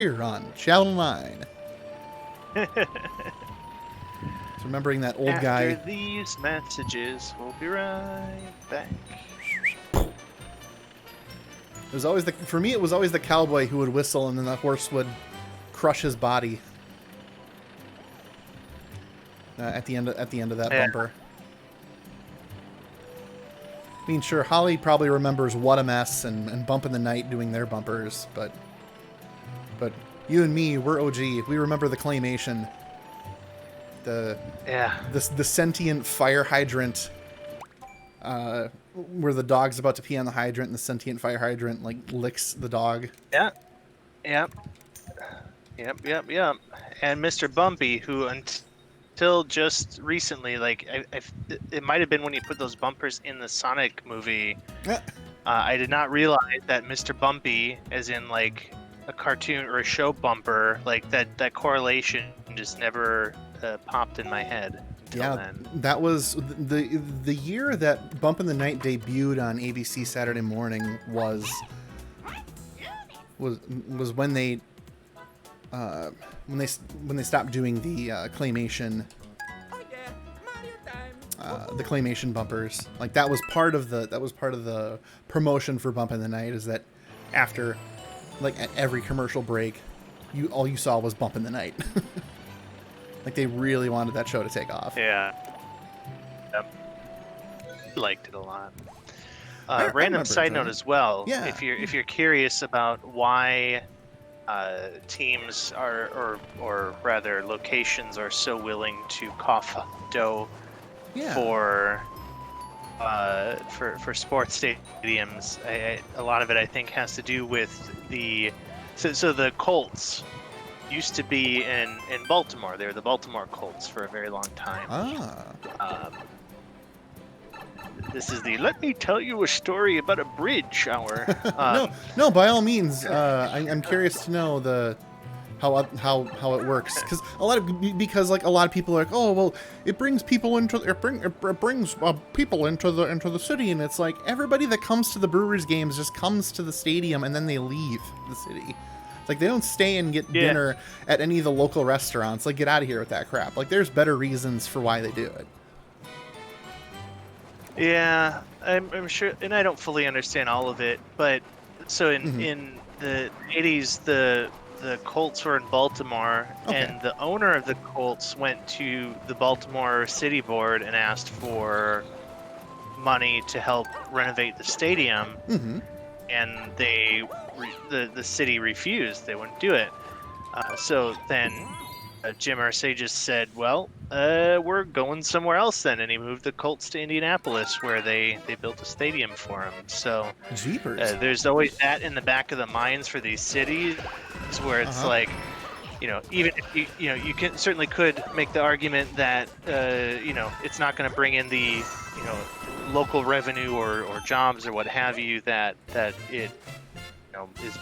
here on Channel 9. So remembering that old guy. After these messages, we'll be right back. It was always for me, it was always the cowboy who would whistle and then the horse would crush his body at the end of that bumper. I mean, sure, Holly probably remembers What a Mess and Bump in the Night doing their bumpers, but you and me, we're OG. We remember the claymation, the sentient fire hydrant, where the dog's about to pee on the hydrant and the sentient fire hydrant like licks the dog. Yep. And Mr. Bumpy, who until just recently, like it might have been when you put those bumpers in the Sonic movie. I did not realize that Mr. Bumpy, as in like a cartoon or a show bumper, like that correlation just never popped in my head. Then. That was the year that Bump in the Night debuted on ABC Saturday Morning was when they stopped doing the claymation bumpers. Like that was part of the promotion for Bump in the Night, is that after like at every commercial break all you saw was Bump in the Night. Like they really wanted that show to take off. Yeah. Liked it a lot. Random side note as well. Yeah. If you're curious about why teams or rather locations are so willing to cough up dough for sports stadiums, a lot of it I think has to do with the Colts used to be in Baltimore. They were the Baltimore Colts for a very long time. This is the let me tell you a story about a bridge hour. No, by all means. I'm curious to know how it works, because a lot of people are like, oh well, it brings people into people into the city, and it's like everybody that comes to the Brewers games just comes to the stadium and then they leave the city. Like they don't stay and get dinner at any of the local restaurants. Like, get out of here with that crap. Like, there's better reasons for why they do it. Yeah, I'm sure, and I don't fully understand all of it, but so in the 80s, the Colts were in Baltimore, and the owner of the Colts went to the Baltimore City Board and asked for money to help renovate the stadium, and the city refused. They wouldn't do it. So then Jim Irsay just said, well, we're going somewhere else then, and he moved the Colts to Indianapolis, where they built a stadium for him. So there's always that in the back of the minds for these cities, where it's like, even if you certainly could make the argument that it's not going to bring in the local revenue or jobs or what have you that it is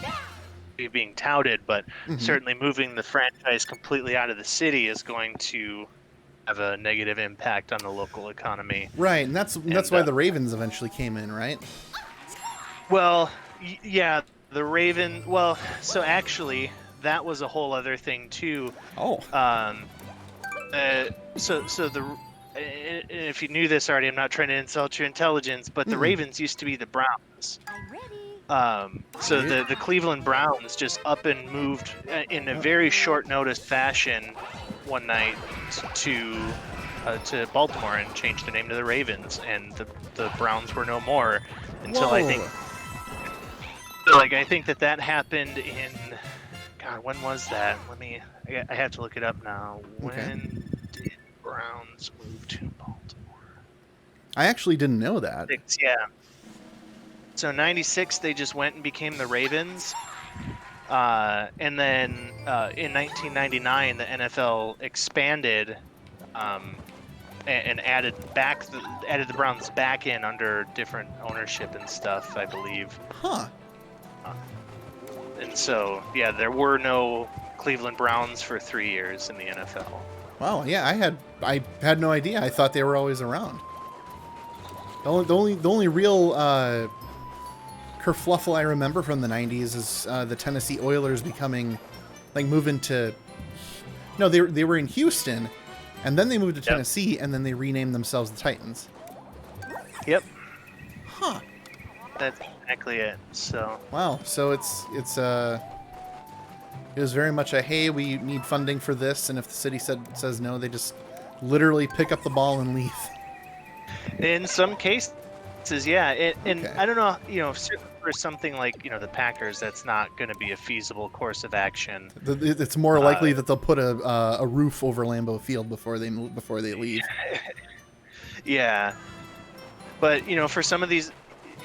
being touted, but certainly moving the franchise completely out of the city is going to have a negative impact on the local economy. Right, and that's why the Ravens eventually came in, right? Well, yeah, the Raven. Well, so actually, that was a whole other thing too. Oh. So if you knew this already, I'm not trying to insult your intelligence, but the Ravens used to be the Browns. So the Cleveland Browns just up and moved in a very short notice fashion one night to Baltimore and changed the name to the Ravens, and the Browns were no more until I think that happened in, God, when was that? I have to look it up now. When did Browns move to Baltimore? I actually didn't know that. Yeah. So 96, they just went and became the Ravens. And then in 1999, the NFL expanded and added the Browns back in under different ownership and stuff, I believe. Huh. And so, yeah, there were no Cleveland Browns for 3 years in the NFL. Wow, yeah, I had no idea. I thought they were always around. The only real kerfluffle I remember from the 90s is the Tennessee Oilers becoming like moving to. No, they were in Houston, and then they moved to Tennessee, and then they renamed themselves the Titans. Yep. Huh. That's exactly it. So. Wow. So it was very much a, hey, we need funding for this, and if the city says no, they just literally pick up the ball and leave. In some cases, yeah. And Okay. I don't know, for something like, the Packers, that's not going to be a feasible course of action. It's more likely that they'll put a roof over Lambeau Field before they leave. Yeah. But, for some of these,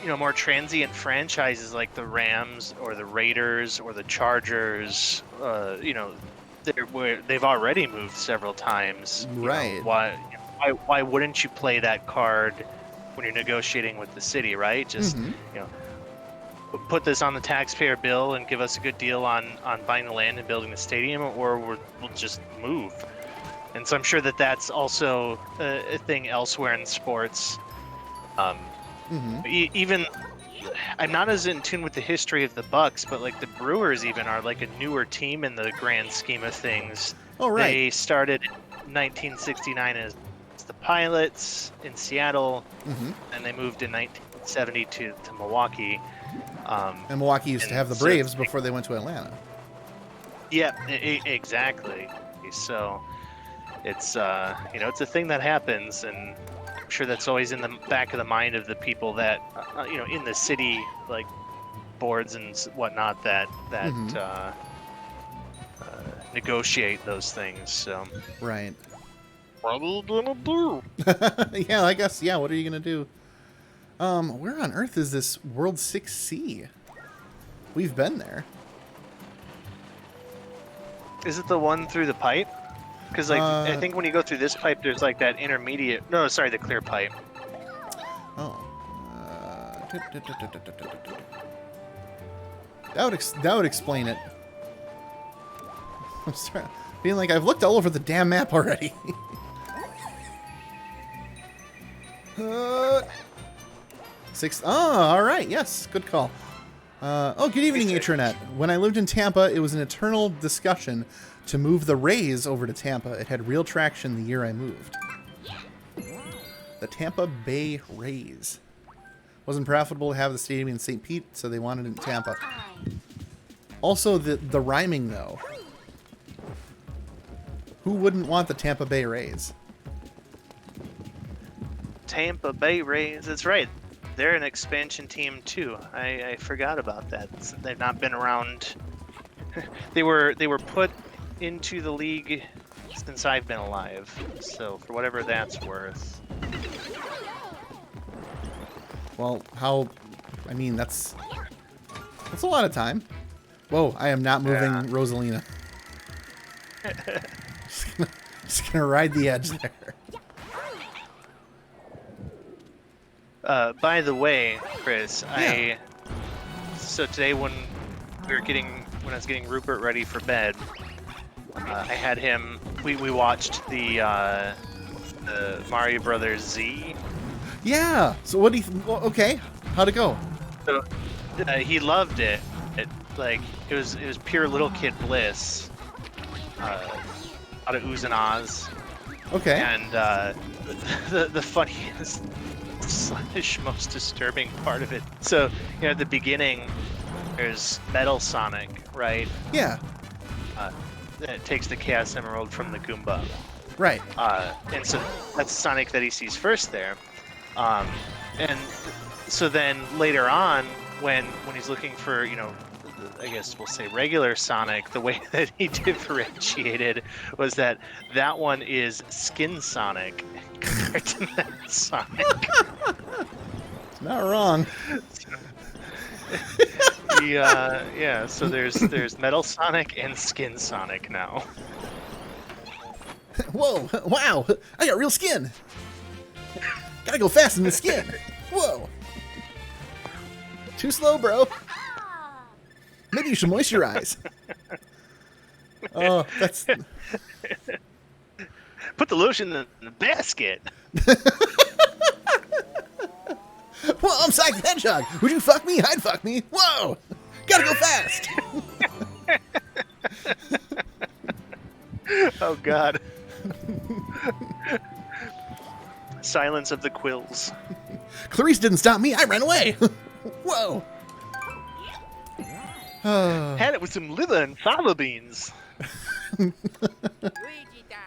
more transient franchises like the Rams or the Raiders or the Chargers, they've already moved several times. Right. Why wouldn't you play that card when you're negotiating with the city, right? Just, put this on the taxpayer bill and give us a good deal on buying the land and building the stadium, or we'll just move. And so I'm sure that's also a thing elsewhere in sports. Even I'm not as in tune with the history of the Bucks, but like the Brewers even are like a newer team in the grand scheme of things. Oh, right. They started in 1969 as the Pilots in Seattle, and they moved in 1970 to Milwaukee. And Milwaukee used to have the Braves before they went to Atlanta. Yeah, exactly. So it's it's a thing that happens, and I'm sure that's always in the back of the mind of the people that in the city, like boards and whatnot, that negotiate those things. So Right. what are you gonna do? Yeah, I guess. Yeah, what are you gonna do? Where on earth is this World 6C? We've been there. Is it the one through the pipe? Because I think when you go through this pipe, there's like that intermediate. No, sorry, the clear pipe. Oh. That would explain it. I'm starting feeling like I've looked all over the damn map already. All right. Yes, good call. Good evening, Atronet. When I lived in Tampa, it was an eternal discussion to move the Rays over to Tampa. It had real traction the year I moved. The Tampa Bay Rays. Wasn't profitable to have the stadium in St. Pete, so they wanted it in Tampa. Also, the rhyming, though. Who wouldn't want the Tampa Bay Rays? Tampa Bay Rays. That's right. They're an expansion team too. I forgot about that. They've not been around. They were put into the league since I've been alive. So for whatever that's worth. Well, I mean, that's a lot of time. Whoa, I am not moving Rosalina. Just gonna ride the edge there. By the way, Chris, so today when I was getting Rupert ready for bed, I had him. We watched the Mario Brothers Z. Yeah. So what do you? Okay. How'd it go? So he loved it. It was pure little kid bliss. Out of oohs and ahs. Okay. And the funniest / most disturbing part of it. So at the beginning, there's Metal Sonic, right? Yeah. That takes the Chaos Emerald from the Goomba. Right. And so that's Sonic that he sees first there. And so then later on, when he's looking for, I guess we'll say regular Sonic, the way that he differentiated was that one is Skin Sonic compared to that Sonic. Not wrong. So there's Metal Sonic and Skin Sonic now. Whoa! Wow! I got real skin. Gotta go fast in the skin. Whoa! Too slow, bro. Maybe you should moisturize. Oh, that's. Put the lotion in the basket. Well, I'm Sonic the Hedgehog. Would you fuck me? I'd fuck me. Whoa! Gotta go fast. Oh God. Silence of the quills. Clarice didn't stop me. I ran away. Whoa. Had it with some liver and fava beans. Luigi time.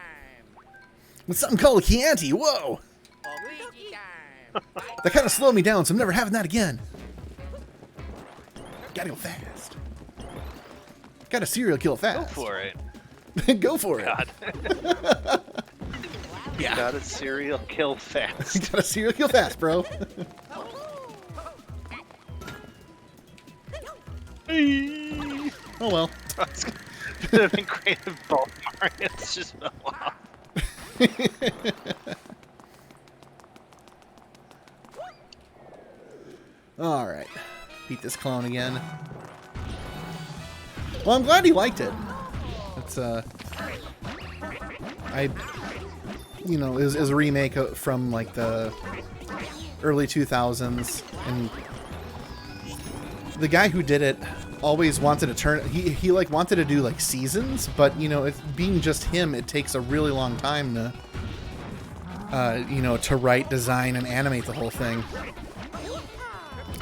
With something called a Chianti. Whoa. Luigi time. That kind of slowed me down, so I'm never having that again. Gotta go fast. Got a serial kill Go fast. for it. Go for it. God. Yeah. Got a serial kill fast. Got a serial kill fast, bro. Oh well. It would have been great if both Marios just fell off. All right. Beat this clown again. Well, I'm glad he liked it. It's you know, is a remake from like the early 2000s, and the guy who did it always wanted to turn. He like wanted to do like seasons, but you know, it being just him, it takes a really long time to you know, to write, design, and animate the whole thing.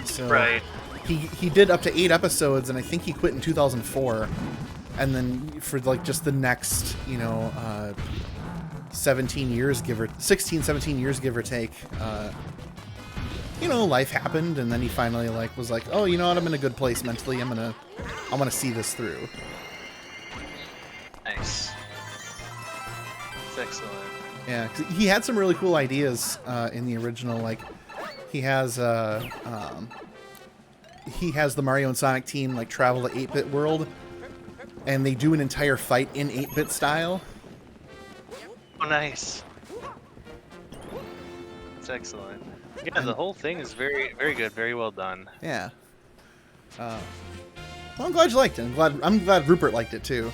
So Right. he did up to 8 episodes, and I think he quit in 2004. And then for like just the next, you know, 17 years, 16, 17 years, give or take, you know, life happened, and then he finally like was like, oh, you know what, I'm in a good place mentally. I'm gonna see this through. Nice. That's excellent. Yeah, 'cause he had some really cool ideas in the original. Like, he has the Mario and Sonic team like travel to 8-bit world, and they do an entire fight in 8-bit style. Oh, nice. That's excellent. Yeah, the whole thing is very, very good. Very well done. Yeah. Well, I'm glad you liked it. I'm glad Rupert liked it too.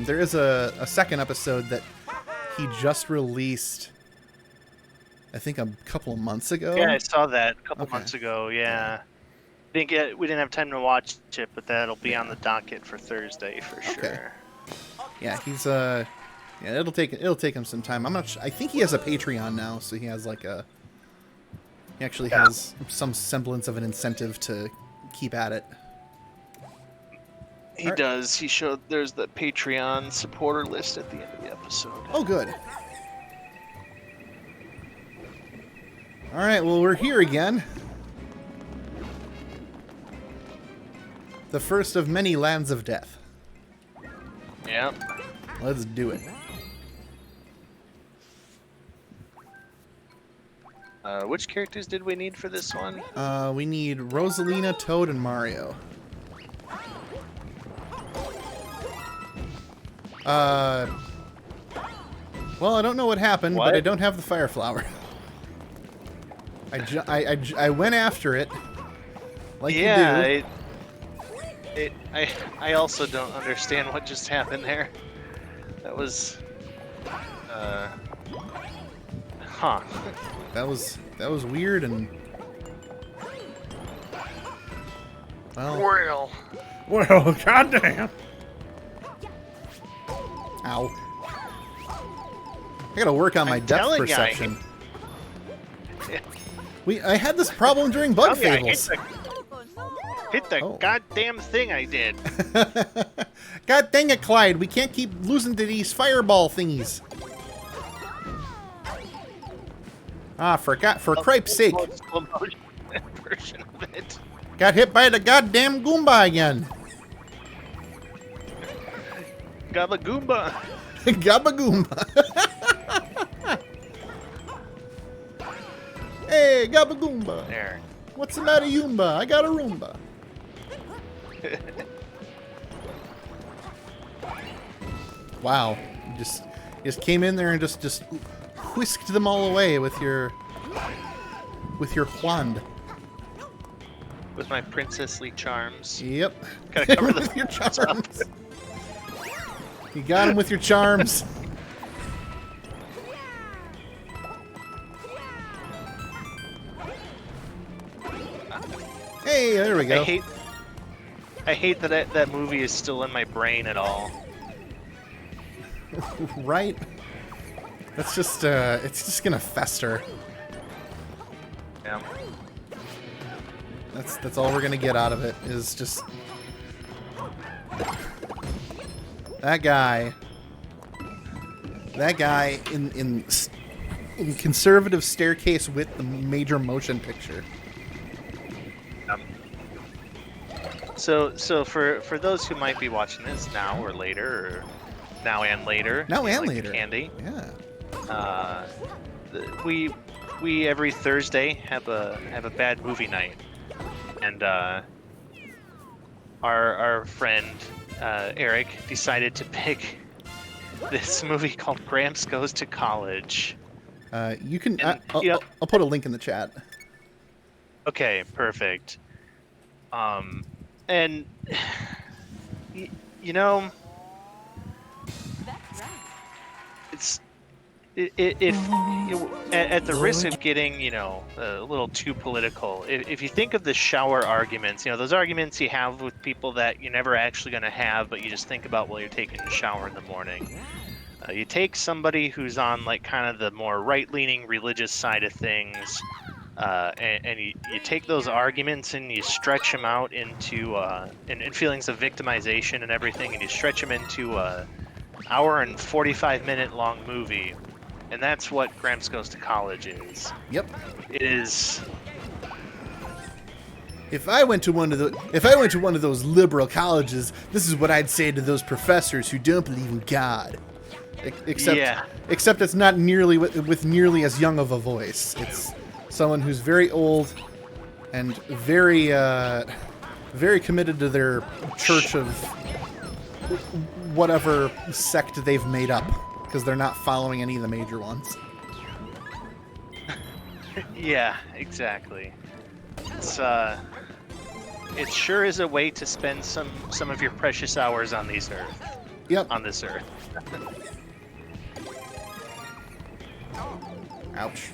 There is a second episode that he just released, I think a couple of months ago. Yeah, I saw that a couple Okay. months ago. Yeah. We didn't have time to watch it, but that'll be on the docket for Thursday for sure. Okay. Yeah, he's yeah, it'll take him some time. I'm not. I think he has a Patreon now, so he has like he actually has some semblance of an incentive to keep at it. He Alright. does. He showed there's the Patreon supporter list at the end of the episode. Oh, good. All right, well, we're here again. The first of many lands of death. Yep. Let's do it. Which characters did we need for this one? We need Rosalina, Toad, and Mario. Well, I don't know what happened, What? but I don't have the fire flower. I went after it. Like Yeah, you do. I also don't understand what just happened there. That was, huh. That was weird, and well, goddamn. Ow. I gotta work on my I'm depth telling ya, perception. I had this problem during Bug Tell me I Fables. hit the Oh. goddamn thing I did. God dang it, Clyde. We can't keep losing to these fireball thingies. For cripe's sake. Slow motion version of it. Got hit by the goddamn Goomba again. Gabagoomba. Gabagoomba. Hey, Gabagoomba. There. What's the matter, Yoomba? I got a Roomba. Wow. You just came in there and just whisked them all away with your wand. With my princessly charms. Yep. Gotta cover the with your fingers up. charms. You got him with your charms. Hey, there we go. I hate that movie is still in my brain at all. Right? That's just, it's just gonna fester. Yeah. That's all we're gonna get out of it, is just... That guy in conservative staircase with the major motion picture. So for those who might be watching this now or later, or now and later, Now and like later. Candy. Yeah. We every Thursday have a bad movie night, and our friend Eric decided to pick this movie called Gramps Goes to College. You can. And, yeah. I'll put a link in the chat. Okay, perfect. And you know, it's if at the risk of getting, you know, a little too political, if you think of the shower arguments, you know, those arguments you have with people that you're never actually going to have, but you just think about while you're taking a shower in the morning. You take somebody who's on like kind of the more right-leaning religious side of things, and you take those arguments and you stretch them out into and feelings of victimization and everything, and you stretch them into a hour and 45-minute long movie, and that's what Gramps Goes to College is. Yep. It is. If I went to one of those liberal colleges, this is what I'd say to those professors who don't believe in God. Except it's not nearly with nearly as young of a voice. It's someone who's very old and very very committed to their church of whatever sect they've made up, because they're not following any of the major ones. Yeah, exactly. It sure is a way to spend some of your precious hours on these earth. Yep. On this earth. Ouch.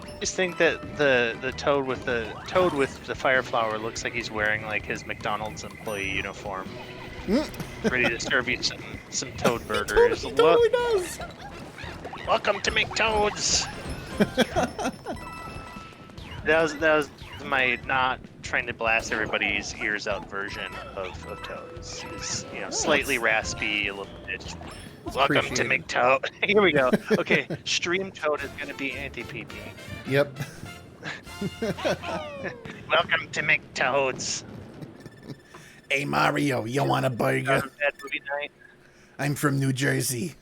I just think that the toad with the fire flower looks like he's wearing like his McDonald's employee uniform, ready to serve you some toad burgers. He totally does. Welcome to McToads. That was my not trying to blast everybody's ears out version of Toads. It's, you know, slightly raspy, a little bit. Just, welcome to McToad. Here we go. Okay, Stream Toad is gonna be anti-PP. Yep. Welcome to McToads. Hey Mario, you want a burger? Bad movie night. I'm from New Jersey.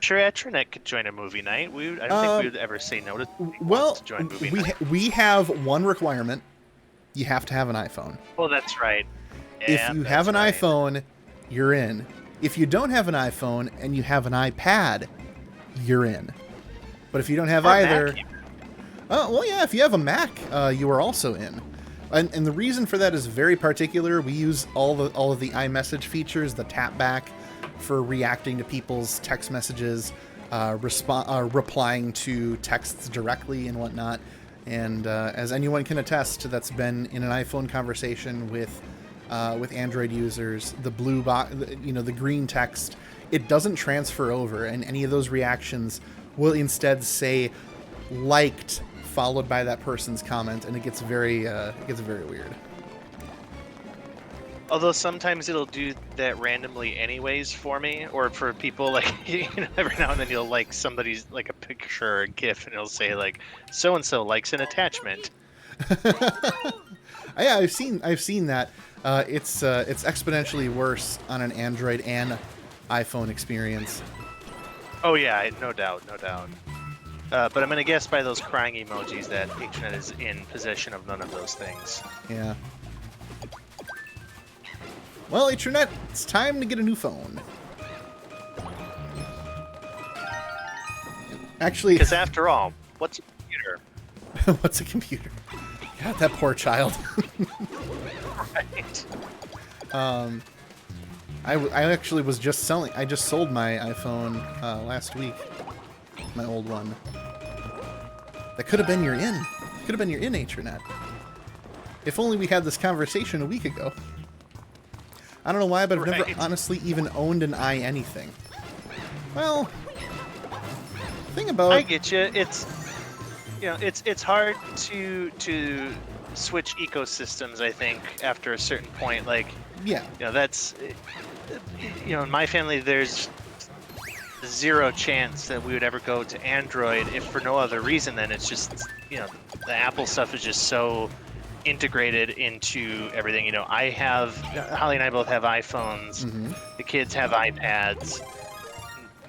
Sure, Atronet could join a movie night. I don't think we would ever say no to. Well, to join movie night. we have one requirement. You have to have an iPhone. Well, that's right. If you have an iPhone, you're in. If you don't have an iPhone and you have an iPad, you're in. But if you don't have either, well, yeah, if you have a Mac, you are also in. And the reason for that is very particular. We use all of the iMessage features, the tap back, for reacting to people's text messages, replying to texts directly and whatnot. And as anyone can attest, that's been in an iPhone conversation with Android users. The blue box, the green text, it doesn't transfer over, and any of those reactions will instead say liked followed by that person's comment, and it gets very weird. Although sometimes it'll do that randomly anyways for me, or for people, like, every now and then you'll like somebody's like a picture or a GIF, and it'll say like so and so likes an attachment. Yeah, I've seen that. It's exponentially worse on an Android and iPhone experience. Oh yeah, no doubt. But I'm gonna guess by those crying emojis that Atronet is in possession of none of those things. Yeah. Well, Atronet, it's time to get a new phone. Actually, because after all, what's a computer? What's a computer? God, that poor child. Right. I actually was just selling. I just sold my iPhone last week, my old one. That could have been your in. Could have been your in Atrenet. If only we had this conversation a week ago. I don't know why, but I've never Right. honestly even owned an I anything. Well, thing about I get you. It's it's hard to switch ecosystems. I think after a certain point, like yeah, that's in my family there's zero chance that we would ever go to Android if for no other reason than it's just the Apple stuff is just so integrated into everything. I have Holly and I both have iPhones. The kids have iPads.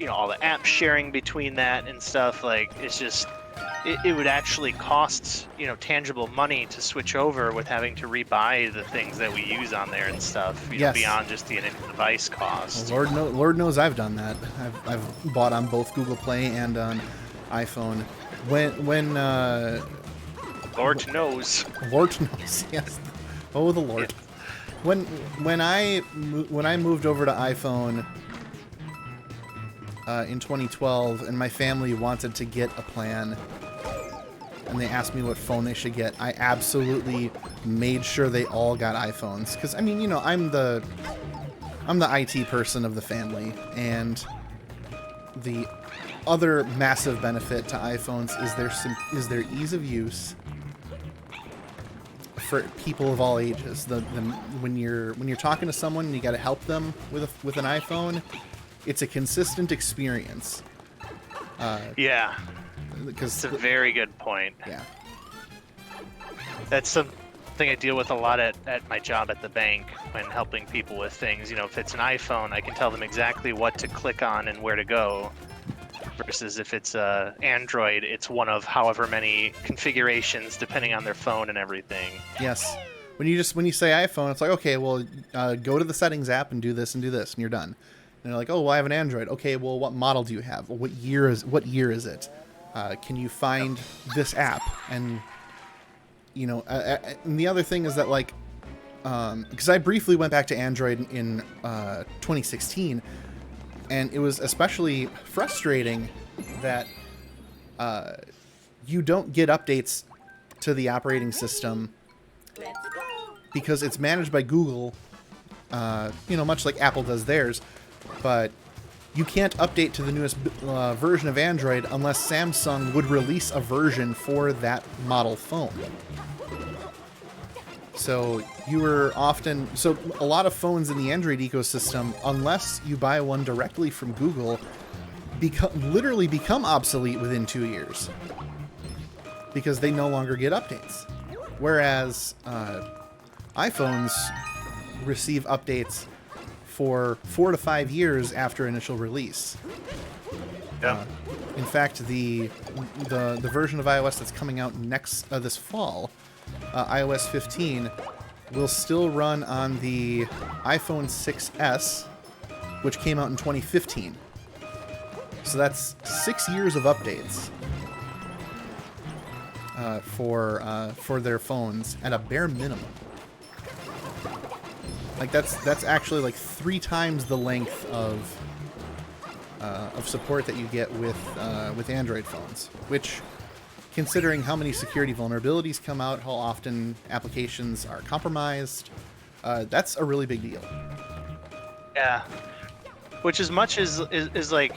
All the app sharing between that and stuff, like it's just it would actually cost tangible money to switch over with having to rebuy the things that we use on there and stuff, Yes. beyond just the initial device cost. Lord knows I've done that. I've bought on both Google Play and on iPhone. When Lord knows. Lord knows, yes. Oh, the Lord. When I moved over to iPhone in 2012, and my family wanted to get a plan, and they asked me what phone they should get, I absolutely made sure they all got iPhones. Because I mean, I'm the IT person of the family, and the other massive benefit to iPhones is their ease of use for people of all ages. When you're talking to someone and you got to help them with an iPhone, it's a consistent experience. Yeah, Because it's a very good point. yeah, That's something I deal with a lot at my job at the bank when helping people with things. If it's an iPhone, I can tell them exactly what to click on and where to go. Versus if it's Android, it's one of however many configurations depending on their phone and everything. yes. When you say iPhone, it's like, okay, well, go to the settings app and do this, and you're done. And they're like, oh, well, I have an Android. Okay, well, what model do you have? Well, what year is it? Can you find this app? And and the other thing is that, like, because I briefly went back to Android in 2016, and it was especially frustrating that you don't get updates to the operating system because it's managed by Google, much like Apple does theirs, but you can't update to the newest version of Android unless Samsung would release a version for that model phone. So a lot of phones in the Android ecosystem, unless you buy one directly from Google, literally become obsolete within 2 years because they no longer get updates. Whereas iPhones receive updates for 4 to 5 years after initial release. Yeah. In fact, the version of iOS that's coming out this fall, iOS 15, will still run on the iPhone 6s, which came out in 2015. So that's 6 years of updates for their phones at a bare minimum. Like that's actually like 3 times the length of support that you get with Android phones, which, considering how many security vulnerabilities come out, how often applications are compromised, that's a really big deal. Yeah. Which, as much as like,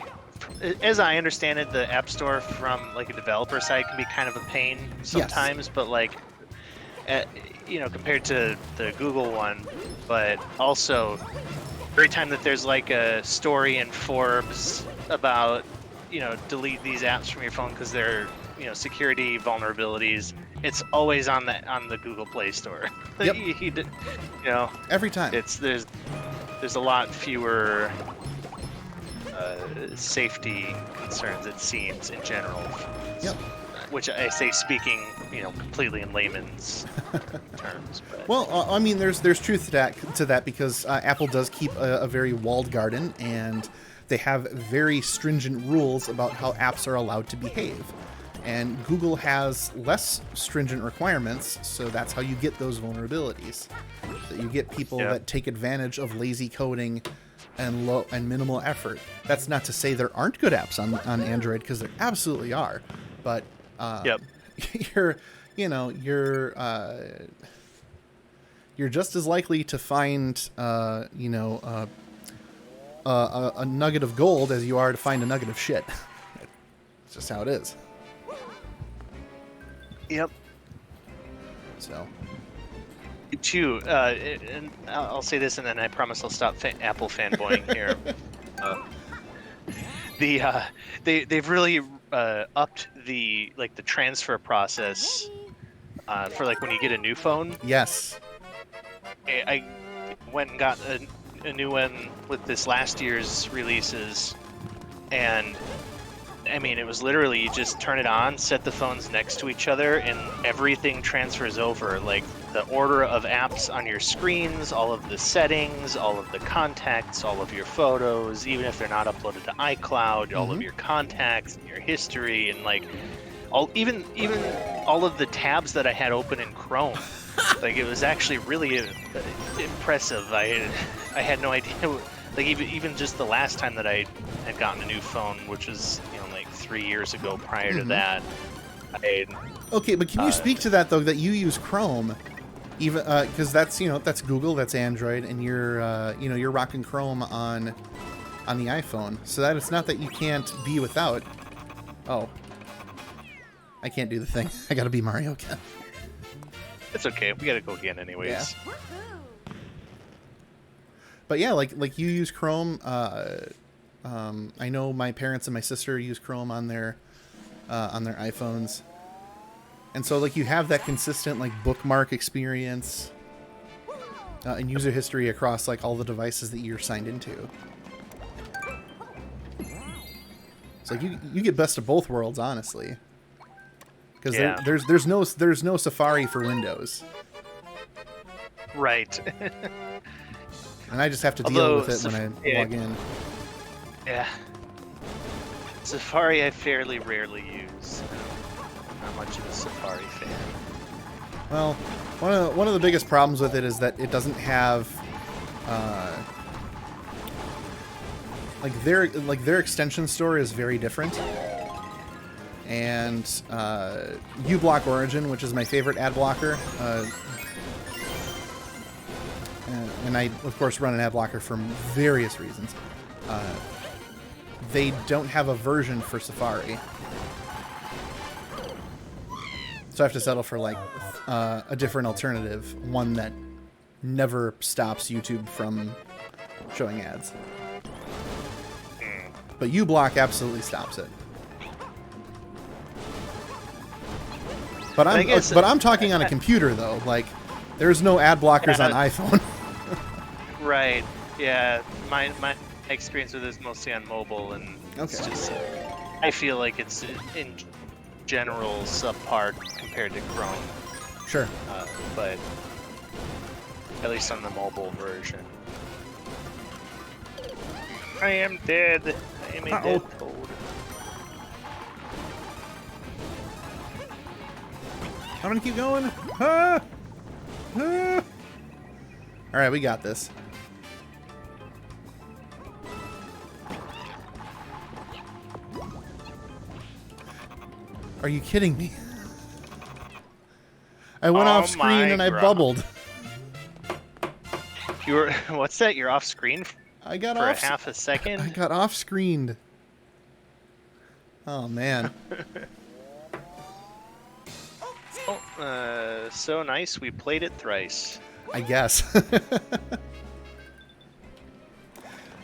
as I understand it, the App Store from like a developer side can be kind of a pain sometimes, but like, compared to the Google one, but also every time that there's like a story in Forbes about, delete these apps from your phone because they're, security vulnerabilities, it's always on the Google Play Store. Yep. Every time. There's a lot fewer safety concerns, it seems, in general. Yep. Which I say speaking, completely in layman's terms. But. Well, I mean, there's truth to that because Apple does keep a very walled garden, and they have very stringent rules about how apps are allowed to behave. And Google has less stringent requirements, so that's how you get those vulnerabilities. So you get people that take advantage of lazy coding and minimal effort. That's not to say there aren't good apps on Android, because there absolutely are. But you're, you know, you're just as likely to find, you know, a nugget of gold as you are to find a nugget of shit. It's just how it is. Yep. So. Too, and I'll say this, and then I promise I'll stop Apple fanboying here. They've really upped the transfer process for like when you get a new phone. Yes. I went and got a new one with this last year's releases, and I mean, it was literally you just turn it on, set the phones next to each other, and everything transfers over. Like the order of apps on your screens, all of the settings, all of the contacts, all of your photos, even if they're not uploaded to iCloud, all of your contacts and your history, and like even all of the tabs that I had open in Chrome. Like it was actually really impressive. I had no idea. Like even just the last time that I had gotten a new phone, which was like 3 years ago. Prior to that, okay, but can you speak to that though? That you use Chrome, even because that's that's Google, that's Android, and you're rocking Chrome on the iPhone, so that it's not that you can't be without. Oh, I can't do the thing. I gotta be Mario again. It's okay. We gotta go again anyways. Yeah. But yeah, like you use Chrome. I know my parents and my sister use Chrome on their iPhones, and so like you have that consistent like bookmark experience and user history across like all the devices that you're signed into. So like, you get best of both worlds, honestly, because there's no Safari for Windows. Right. And I just have to deal with it when I log in. Yeah. Safari I fairly rarely use. I'm not much of a Safari fan. Well, one of the biggest problems with it is that it doesn't have their extension store is very different. And uBlock Origin, which is my favorite ad blocker, and I, of course, run an ad blocker for various reasons. They don't have a version for Safari. So I have to settle for, like, a different alternative. One that never stops YouTube from showing ads. But uBlock absolutely stops it. But I'm talking on a computer, though. Like, there's no ad blockers on iPhone. Right. Yeah. My experience with it is mostly on mobile, and it's just I feel like it's in general subpar compared to Chrome. Sure. But at least on the mobile version. I am dead. I am a dead toad. I'm gonna keep going. Ah! Ah! All right, we got this. Are you kidding me? I went off screen and I bubbled. You were what's that? You're off screen I got for off a half a second? I got off screened. Oh man. Oh, so nice. We played it thrice. I guess.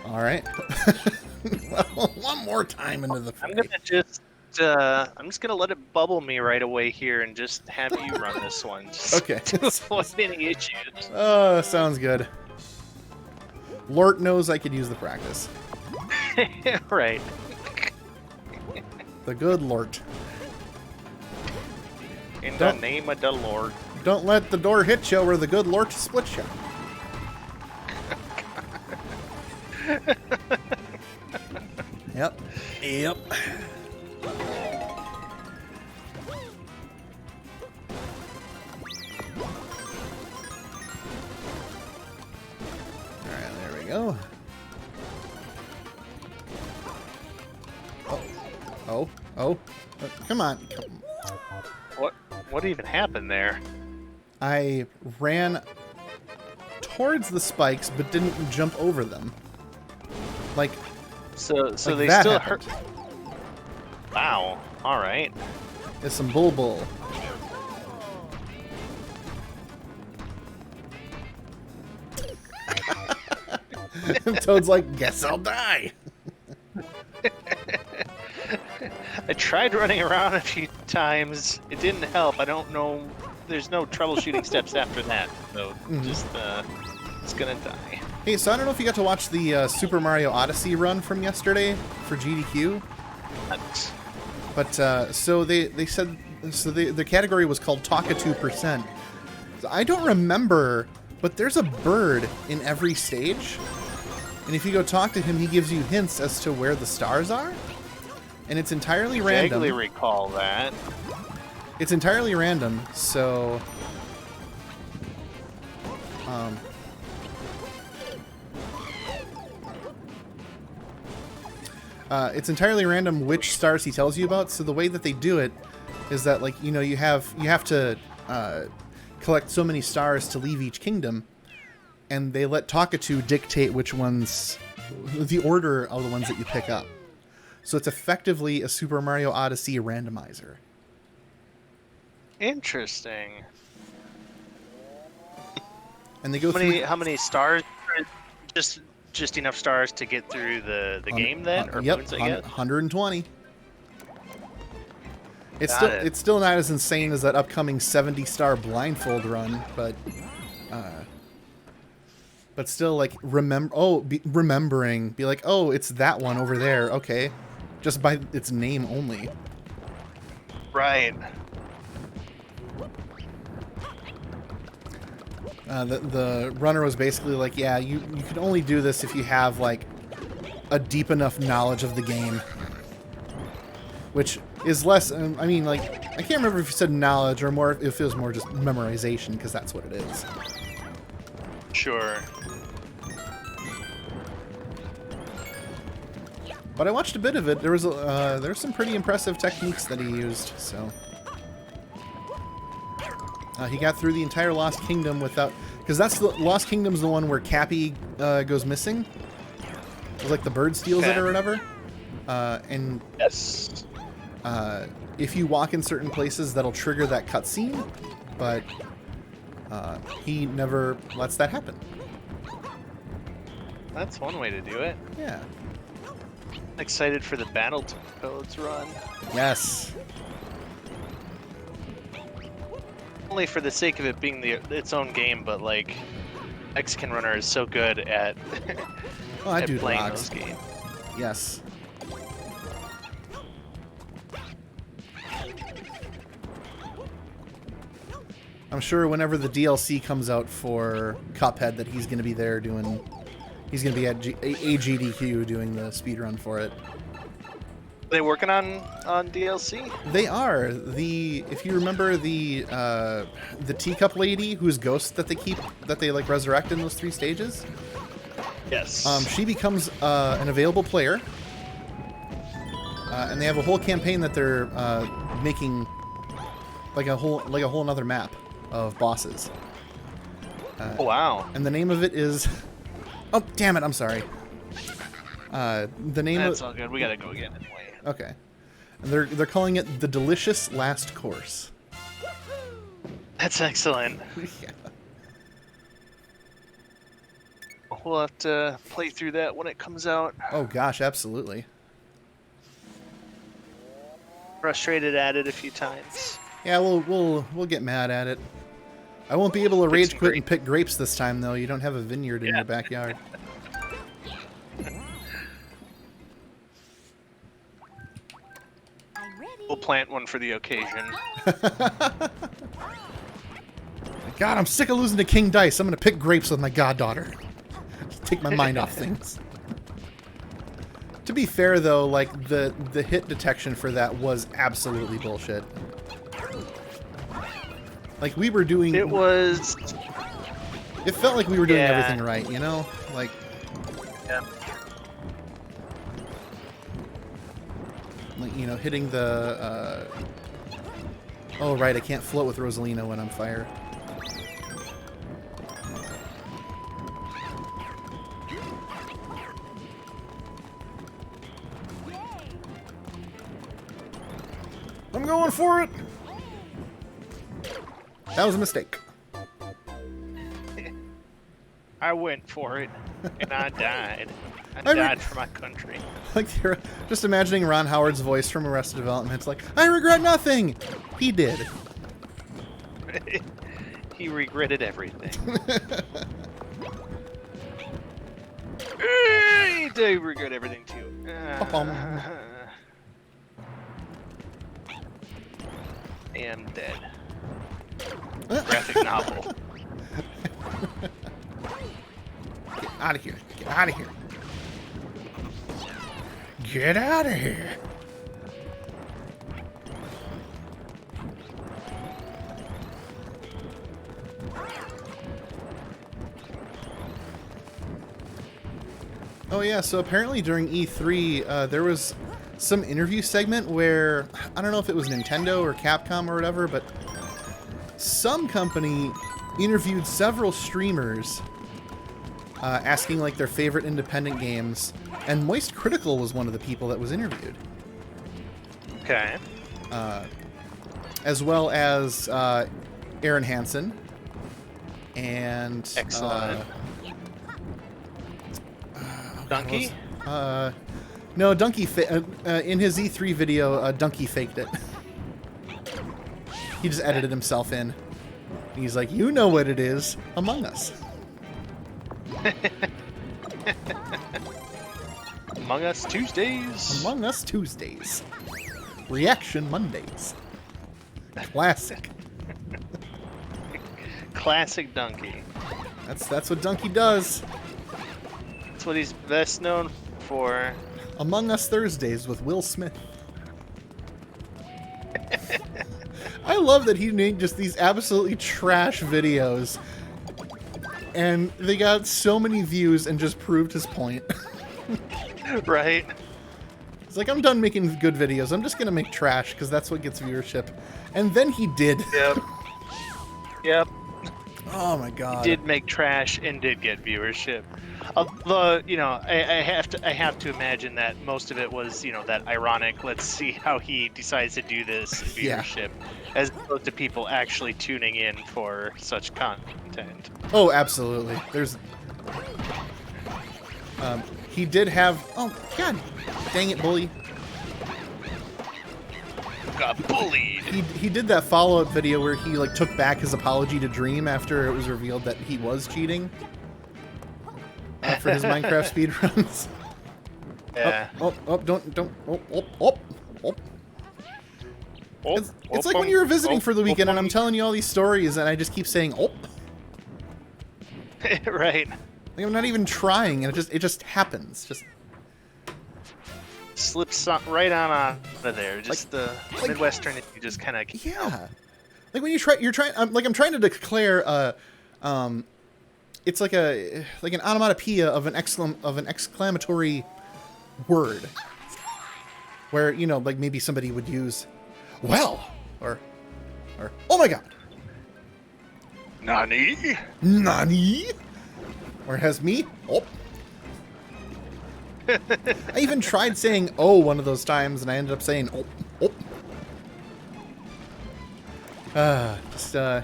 All right. Well, one more time into the fight. I'm just gonna let it bubble me right away here and just have you run this one. Just Okay. to avoid any issues. Sounds good. Lort knows I could use the practice. Right. The good Lort. In the name of the Lord. Don't let the door hit you or the good Lord split you. Yep. Yep. Alright, there we go. Oh. Come on. What even happened there? I ran towards the spikes, but didn't jump over them. Like, So like they that still happened. hurt. Wow. All right. It's some bull. Toad's like, guess I'll die. I tried running around a few times. It didn't help. I don't know. There's no troubleshooting steps after that. So just it's gonna die. Hey, so I don't know if you got to watch the Super Mario Odyssey run from yesterday for GDQ, but so they said the category was called Talk-a-2%. I don't remember, but there's a bird in every stage, and if you go talk to him, he gives you hints as to where the stars are, and it's entirely random. Vaguely recall that. It's entirely random, so it's entirely random which stars he tells you about. So the way that they do it is that, like, you know, you have to collect so many stars to leave each kingdom, and they let Talkatoo dictate which ones, the order of the ones that you pick up. So it's effectively a Super Mario Odyssey randomizer. Interesting. And they go through. How many stars? Just enough stars to get through the game then, or Yep, points I get? 120. Got it. It's still not as insane as that upcoming 70-star blindfold run, but still, like, remembering, be like, oh, it's that one over there, okay, just by its name only. Right. The runner was basically like, yeah, you can only do this if you have, like, a deep enough knowledge of the game. Which is less, I mean, like, I can't remember if you said knowledge or more, if it was more just memorization, because that's what it is. Sure. But I watched a bit of it. There was there's some pretty impressive techniques that he used, so... he got through the entire Lost Kingdom without... Because that's the... Lost Kingdom's the one where Cappy goes missing. It's like the bird steals it or whatever. And Yes. if you walk in certain places, that'll trigger that cutscene. But he never lets that happen. That's one way to do it. Yeah. Excited for the Battletoads run. Yes. Only for the sake of it being its own game, but like, Mexican Runner is so good at, Oh, I at do playing rocks. those games. Yes. I'm sure whenever the DLC comes out for Cuphead that he's going to be there doing... He's going to be at AGDQ doing the speedrun for it. Are they working on DLC? They are. If you remember the teacup lady whose ghost that they like resurrect in those 3 stages, Yes. she becomes an available player, and they have a whole campaign that they're making, like a whole another map of bosses. Oh, wow. And the name of it is... Oh, damn it, I'm sorry. The name That's of... all good. We gotta go again anyway. Okay. And they're calling it The Delicious Last Course. That's excellent. Yeah. We'll have to play through that when it comes out. Oh gosh, absolutely. Frustrated at it a few times. Yeah, we'll get mad at it. I won't be able to Pick rage some quit and pick grapes this time though. You don't have a vineyard in your backyard. I'm ready. We'll plant one for the occasion. God, I'm sick of losing to King Dice. I'm gonna pick grapes with my goddaughter. Take my mind off things. To be fair though, like the hit detection for that was absolutely bullshit. Like we were doing... It was... It felt like we were doing Yeah. everything right, you know? Like... Yeah. Like, you know, hitting the... Oh, right, I can't float with Rosalina when I'm fire. I'm going for it! That was a mistake. I went for it, and I died. I I died for my country. Like, you're just imagining Ron Howard's voice from Arrested Development. It's like, I regret nothing! He did. He regretted everything. He did regret everything, too. I am dead. Graphic novel. Get out of here. Get out of here. Get out of here. Oh yeah, so apparently during E3, there was some interview segment where, I don't know if it was Nintendo or Capcom or whatever, but some company interviewed several streamers asking like their favorite independent games, and Moist Critical was one of the people that was interviewed. Okay. As well as Aaron Hansen and Excellent. Donkey? No, Donkey in his E3 video, Donkey faked it. He just edited himself in. He's like, you know what it is, Among Us. Among Us Tuesdays. Among Us Tuesdays. Reaction Mondays. Classic. Classic Donkey. That's what Donkey does. That's what he's best known for. Among Us Thursdays with Will Smith. I love that he made just these absolutely trash videos, and they got so many views and just proved his point. Right? It's like, I'm done making good videos. I'm just gonna make trash because that's what gets viewership. And then he did. Yep. Yep. Oh my god. Did make trash and did get viewership. Although, you know, I have to imagine that most of it was, you know, that ironic, let's see how he decides to do this viewership, as opposed to people actually tuning in for such content. Oh, absolutely. There's he did have, oh god dang it, bully. Got bullied. He did that follow-up video where he like took back his apology to Dream after it was revealed that he was cheating for his Minecraft speedruns. Yeah. It's like when you were visiting for the weekend and I'm telling you all these stories and I just keep saying, oh. Right. Like, I'm not even trying, and it just happens. Just slips right on out of there. Just the Midwestern, you just kind of yeah. Like when you're trying. I'm trying to declare. It's like an onomatopoeia of an exclamatory word, where, you know, like maybe somebody would use, well, or oh my god, nani, or it has me. Oh. I even tried saying "oh" one of those times, and I ended up saying "oh." Yeah,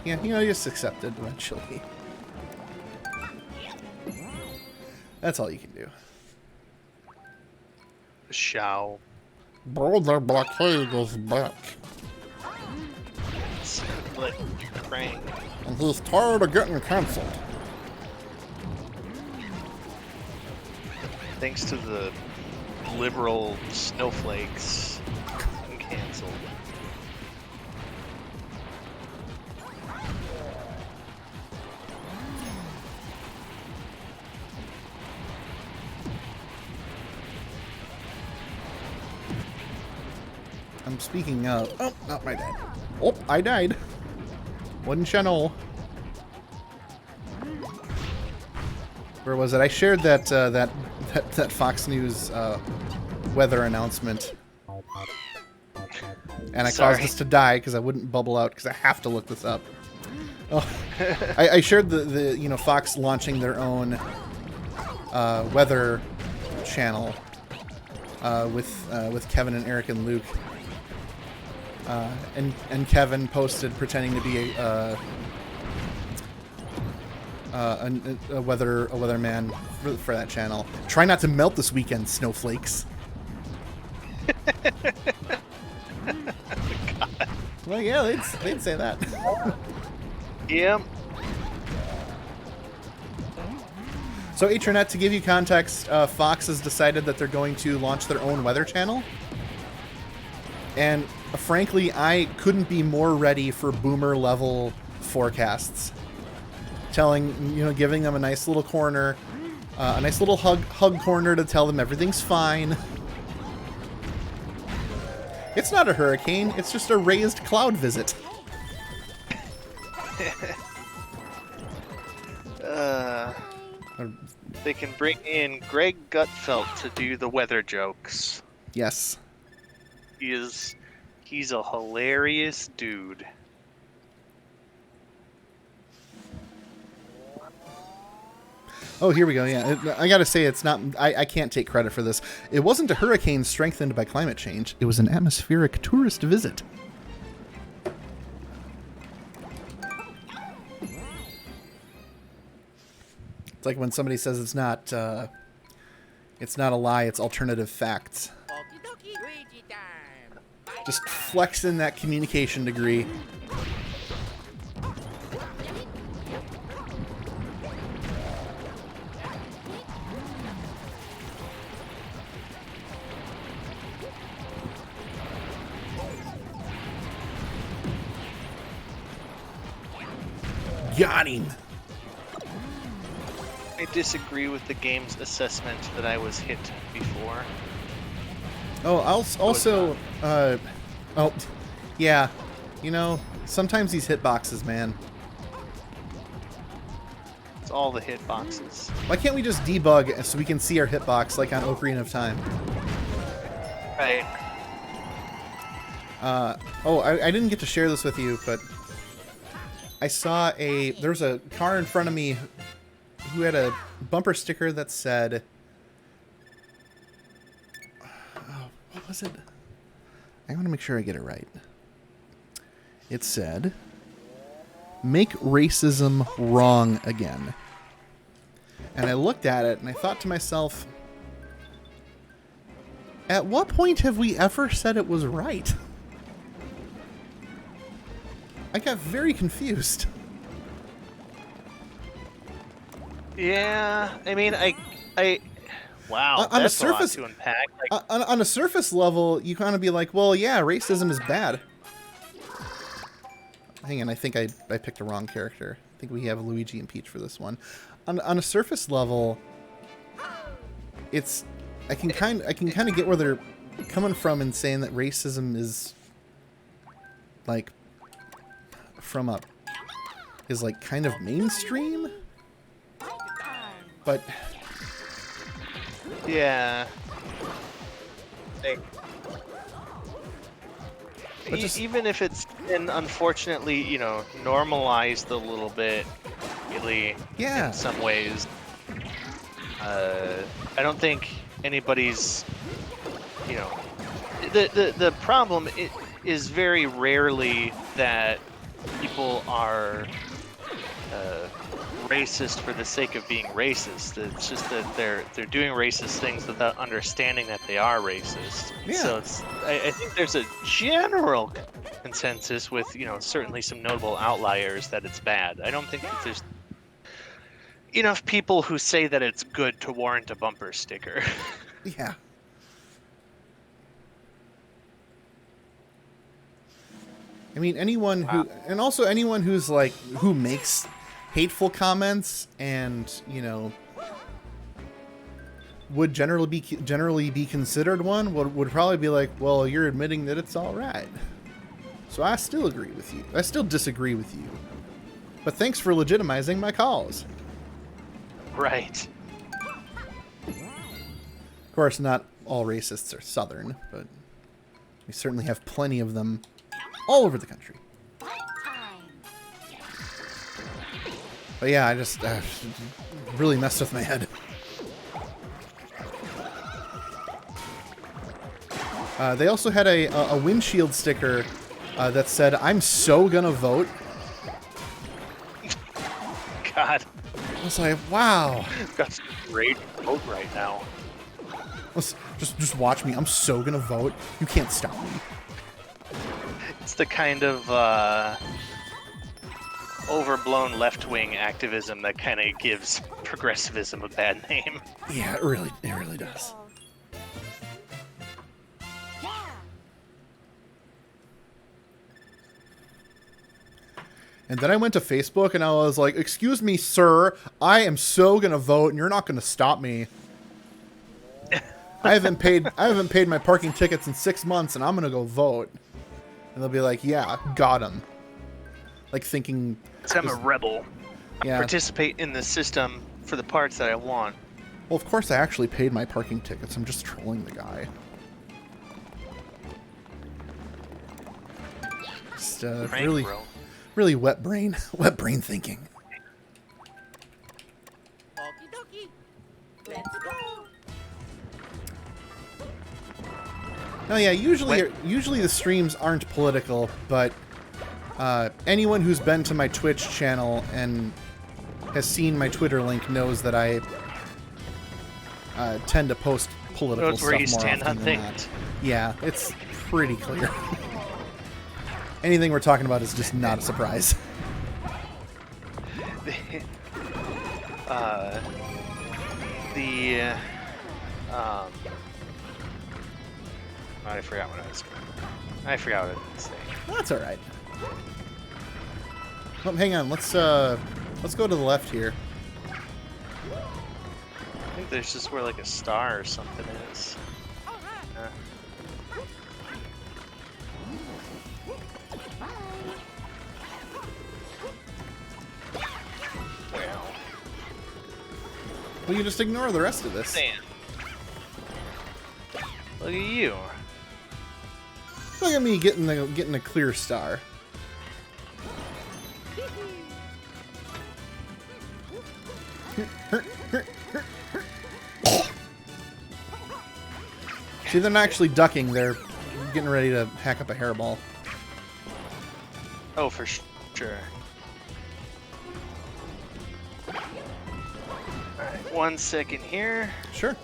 you know, just accept it eventually. That's all you can do. Shao. Bro, their blockade is back. Split crank. And he's tired of getting cancelled. Thanks to the liberal snowflakes, I'm canceled. I'm speaking of... Oh, not my dad. Oh, I died. Wouldn't you know? Where was it? I shared that that Fox News weather announcement. and I Sorry. caused this to die because I wouldn't bubble out because I have to look this up. Oh, I shared the Fox launching their own weather channel with Kevin and Eric and Luke, and Kevin posted pretending to be a weatherman for that channel. Try not to melt this weekend, snowflakes. Well, yeah, they'd say that. Yep. So, Atrenet, to give you context, Fox has decided that they're going to launch their own weather channel. And frankly, I couldn't be more ready for boomer level forecasts. Giving them a nice little corner, a nice little hug corner to tell them everything's fine. It's not a hurricane, it's just a raised cloud visit. They can bring in Greg Gutfeld to do the weather jokes. Yes. He's a hilarious dude. Oh, here we go. Yeah, I gotta say, it's not. I can't take credit for this. It wasn't a hurricane strengthened by climate change. It was an atmospheric tourist visit. It's like when somebody says it's not a lie. It's alternative facts. Okie dokie. Luigi time. Just flexing that communication degree. Got him. I disagree with the game's assessment that I was hit before. Oh, yeah. Sometimes these hitboxes, man. It's all the hitboxes. Why can't we just debug so we can see our hitbox like on Ocarina of Time? Right. I didn't get to share this with you, but I saw there's a car in front of me who had a bumper sticker that said, what was it? I want to make sure I get it right. It said, "Make racism wrong again." And I looked at it and I thought to myself, at what point have we ever said it was right? I got very confused. Yeah, I mean, wow, On a that's surface- a lot to unpack. On a surface level, you kind of be like, well, yeah, racism is bad. Hang on, I think I picked a wrong character. I think we have Luigi and Peach for this one. On a surface level, I can kind of get where they're coming from in saying that racism is like is kind of mainstream. But Yeah. Even if it's been unfortunately, normalized a little bit, really, yeah, in some ways, I don't think anybody's, the problem is very rarely that people are racist for the sake of being racist. It's just that they're doing racist things without understanding that they are racist. Yeah. So I think there's a general consensus with certainly some notable outliers that it's bad. I don't think that there's enough people who say that it's good to warrant a bumper sticker. yeah. I mean, anyone who, and also anyone who's who makes hateful comments and would generally be considered one would probably be like, well, you're admitting that it's all right. So I still agree with you. I still disagree with you. But thanks for legitimizing my cause. Right. Of course, not all racists are Southern, but We certainly have plenty of them all over the country. But yeah, I just really messed with my head. They also had a windshield sticker that said, "I'm so gonna vote." God. I was like, wow. Got some great vote right now. Just watch me. I'm so gonna vote. You can't stop me. It's the kind of overblown left-wing activism that kind of gives progressivism a bad name. Yeah, it really does. And then I went to Facebook and I was like, "Excuse me, sir, I am so gonna vote, and you're not gonna stop me. I haven't paid my parking tickets in 6 months, and I'm gonna go vote." And they'll be like, "Yeah, got him." Like thinking, So I'm a rebel. yeah. I participate in the system for the parts that I want. Well, of course I actually paid my parking tickets. I'm just trolling the guy. Just Frank, really, bro. really wet brain thinking. Okie dokie. Let's go. No, yeah, usually the streams aren't political, but anyone who's been to my Twitch channel and has seen my Twitter link knows that I tend to post political Knows stuff where you more stand often on than things. that. Yeah, it's pretty clear. Anything we're talking about is just not a surprise. I forgot what I was going. I forgot what I was saying. That's all right. Oh, hang on. Let's go to the left here. I think there's just where like a star or something is. Well, Well, you just ignore the rest of this. Sam. Look at you. Look at me getting a clear star. See, they're not actually ducking. They're getting ready to hack up a hairball. Oh, for sure. Alright, 1 second here. Sure.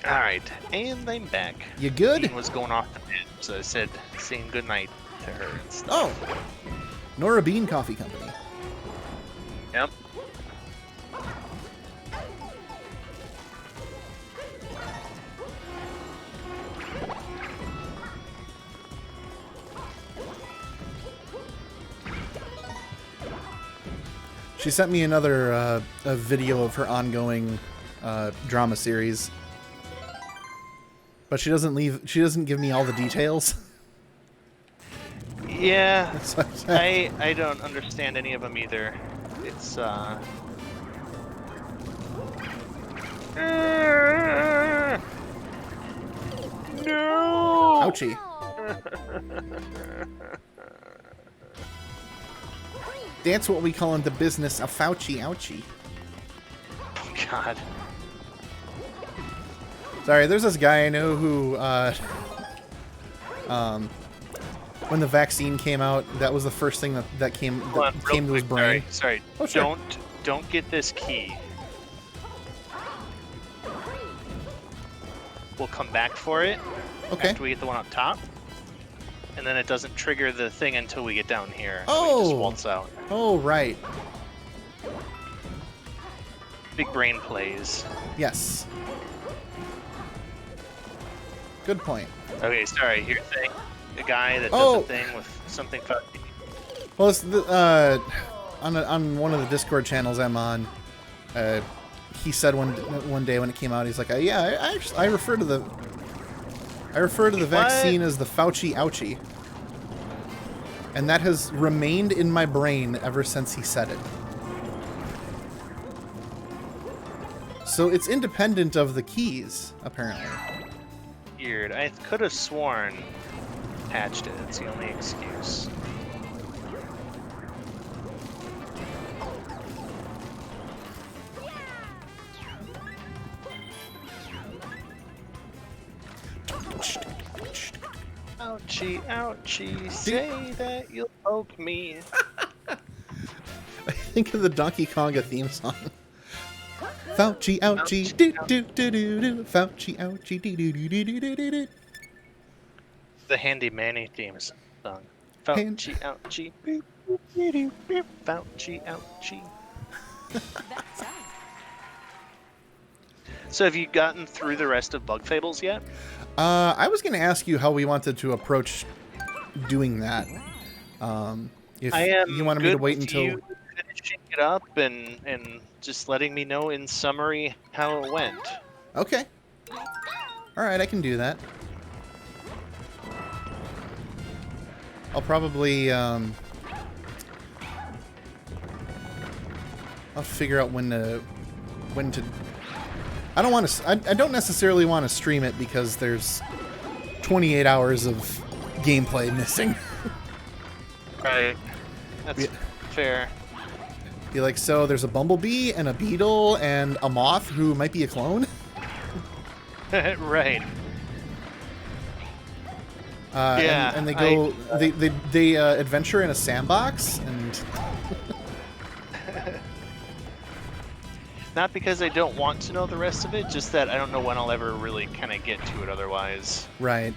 Alright, and I'm back. You good? Dean was going off the bed, so I said saying goodnight to her and stuff. Oh, Nora Bean Coffee Company. Yep. She sent me another a video of her ongoing drama series, but she doesn't give me all the details. Yeah, So I don't understand any of them either. It's No. ouchie. That's what we call in the business a Fauci ouchie. Oh, God. Sorry, there's this guy I know who, when the vaccine came out, that was the first thing that came Hold on, real came to his quick, brain. Sorry. Oh, sure. Don't get this key. We'll come back for it Okay. after we get the one up top. And then it doesn't trigger the thing until we get down here. and Oh. We just waltz out. Oh, right. Big brain plays. Yes. Good point. Okay, sorry. You're saying the guy that does Oh. a thing with something funky. Well, it's on one of the Discord channels I'm on, he said one day when it came out, he's like, yeah, I refer to I refer to the vaccine as the Fauci ouchie. And that has remained in my brain ever since he said it. So it's independent of the keys, apparently. Weird. I could have sworn patched it. It's the only excuse. Ouchie, ouchie, say that you'll poke me. I think of the Donkey Konga theme song. Fauci ouchie, do do do do do. Fauci ouchie, do do do do do do do. The Handy Manny theme song. Hand- Fauci, ouchie, boop, boop, boop, boop, boop. Fauci, ouchie. That sounds. So have you gotten through the rest of Bug Fables yet? I was going to ask you how we wanted to approach doing that. If I am you wanted me to good wait with until... you finishing it up and just letting me know in summary how it went. Okay. Alright, I can do that. I'll probably, I'll figure out when to... I don't want to... I don't necessarily want to stream it because there's 28 hours of gameplay missing. Right. That's Yeah. fair. Be like, so there's a bumblebee and a beetle and a moth who might be a clone. Right. Yeah, and they go, they adventure in a sandbox, and Not because I don't want to know the rest of it, just that I don't know when I'll ever really kind of get to it otherwise. right.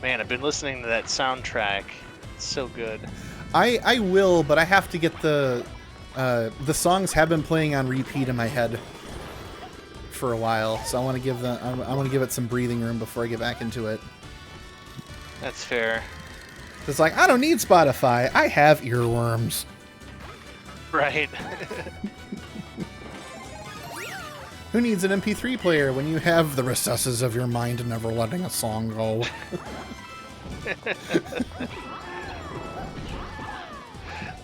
Man, I've been listening to that soundtrack. It's so good. I will, but I have to get the songs have been playing on repeat in my head for a while, so I want to give it some breathing room before I get back into it. That's fair. It's like, I don't need Spotify. I have earworms. Right. Who needs an MP3 player when you have the recesses of your mind never letting a song go?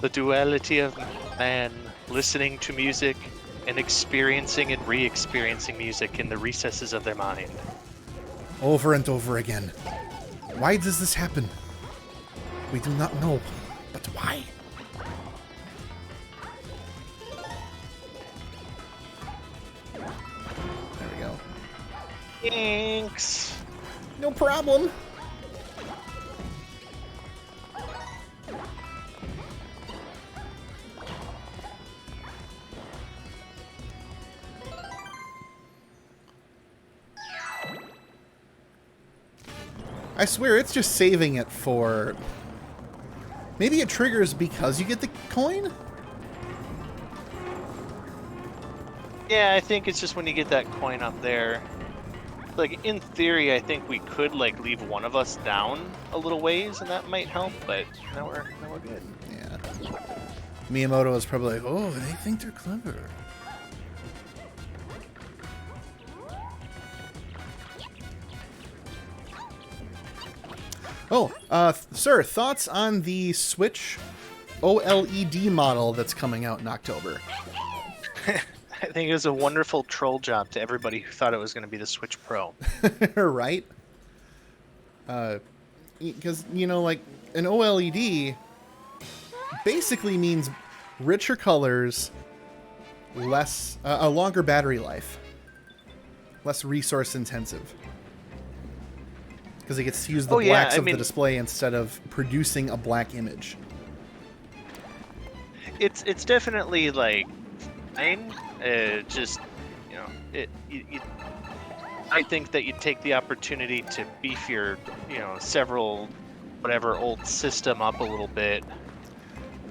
The duality of man listening to music and experiencing and re-experiencing music in the recesses of their mind. Over and over again. Why does this happen? We do not know, but why? There we go. Thanks. No problem. I swear it's just saving it for... Maybe it triggers because you get the coin? Yeah, I think it's just when you get that coin up there. Like, in theory, I think we could, like, leave one of us down a little ways, and that might help, but now we're good. Yeah. Miyamoto is probably like, oh, they think they're clever. Oh, sir, thoughts on the Switch OLED model that's coming out in October? I think it was a wonderful troll job to everybody who thought it was going to be the Switch Pro. Right? Because, you know, like, an OLED basically means richer colors, less, a longer battery life, less resource intensive. Because it gets to use the blacks of the display instead of producing a black image. It's definitely, like, fine. Just, you know, I think that you take the opportunity to beef your, you know, several, whatever, old system up a little bit.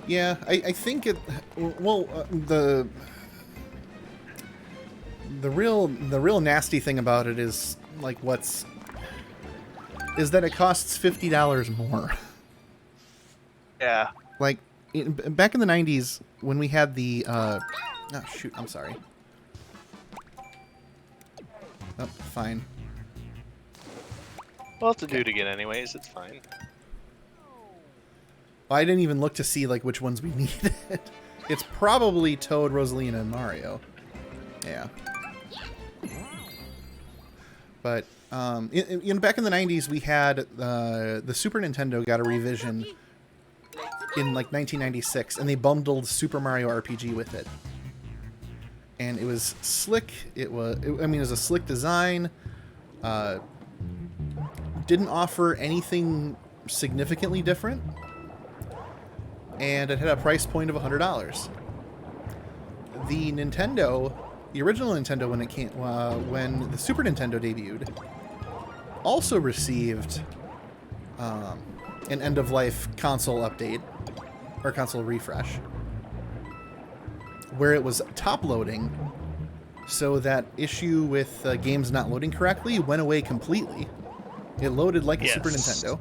Yeah, I think it... Well, the real nasty thing about it is, like, is that it costs $50 more. Yeah. Like, back in the 90s, when we had the... oh, shoot, I'm sorry. Oh, fine. We'll have to do it again anyways. It's fine. Well, I didn't even look to see like which ones we needed. It's probably Toad, Rosalina, and Mario. Yeah. But back in the 90s, we had the Super Nintendo got a revision in like 1996, and they bundled Super Mario RPG with it. And it was slick. It was a slick design. Didn't offer anything significantly different, and it had a price point of $100. The original Nintendo, when it came, when the Super Nintendo debuted, also received an end-of-life console update or console refresh, where it was top-loading, so that issue with games not loading correctly went away completely. It loaded like the Super Nintendo.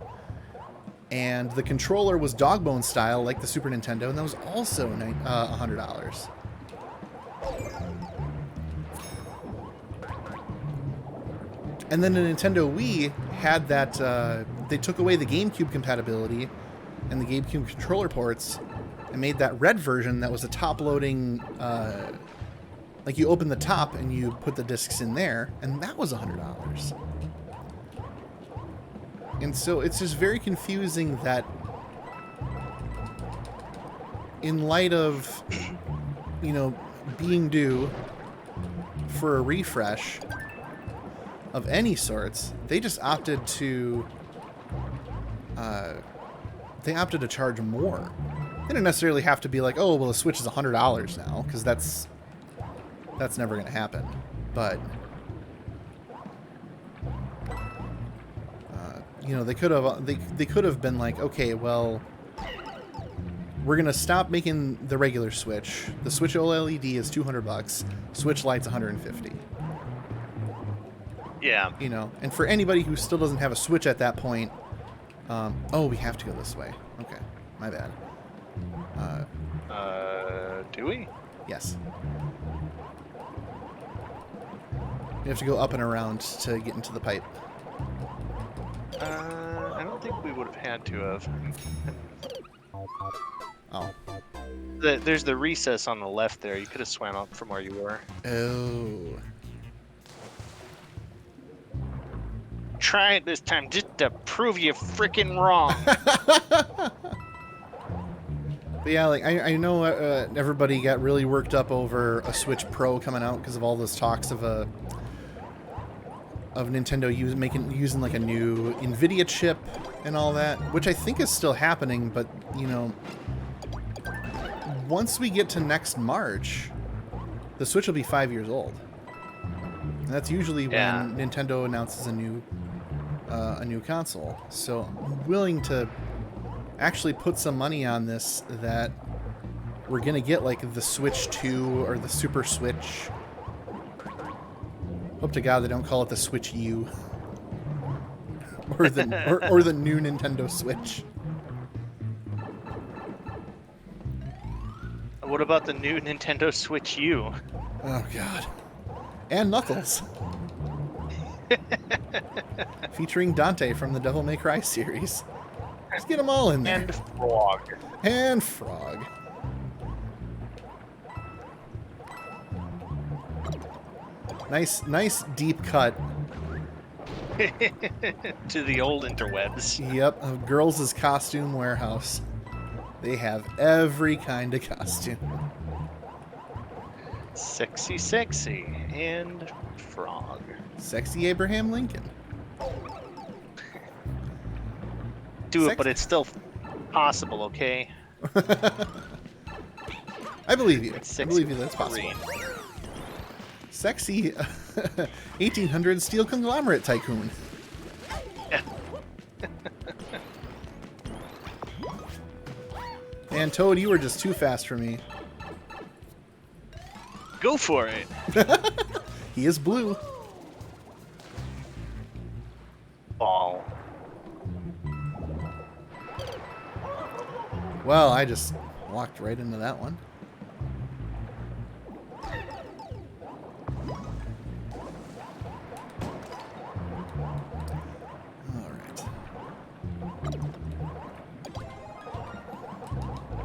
And the controller was Dogbone style like the Super Nintendo, and that was also $100. And then the Nintendo Wii had that, they took away the GameCube compatibility and the GameCube controller ports and made that red version that was a top-loading, like you open the top and you put the discs in there, and that was $100. And so it's just very confusing that in light of, being due for a refresh of any sorts, they just opted to charge more. They didn't necessarily have to be like, oh, well, the Switch is $100 now, because that's never going to happen. But they could have been like, okay, well, we're gonna stop making the regular Switch. The Switch OLED is $200. Switch Lite's $150. Yeah. And for anybody who still doesn't have a Switch at that point, oh, we have to go this way. Okay, my bad. Do we? Yes. You have to go up and around to get into the pipe. I don't think we would have had to have. Oh. There's the recess on the left there. You could have swam up from where you were. Oh. Try it this time just to prove you freaking wrong. But yeah, like I know everybody got really worked up over a Switch Pro coming out because of all those talks of Nintendo using like a new NVIDIA chip and all that, which I think is still happening. But once we get to next March, the Switch will be 5 years old, and that's usually when Nintendo announces a new console. So I'm willing to actually put some money on this that we're gonna get like the Switch 2 or the Super Switch. Hope to God they don't call it the Switch U or the new Nintendo Switch. What about the new Nintendo Switch U? Oh God. And Knuckles. Featuring Dante from the Devil May Cry series. Let's get them all in there. And Frog. And Frog. Nice deep cut. To the old interwebs. Yep, of Girls' Costume Warehouse. They have every kind of costume. Sexy, and Frog. Sexy Abraham Lincoln. It, but it's still possible, okay? I believe you. It's I believe you that's possible. Sexy 1800 steel conglomerate tycoon. And Toad, you were just too fast for me. Go for it. He is blue. Ball. Well, I just walked right into that one.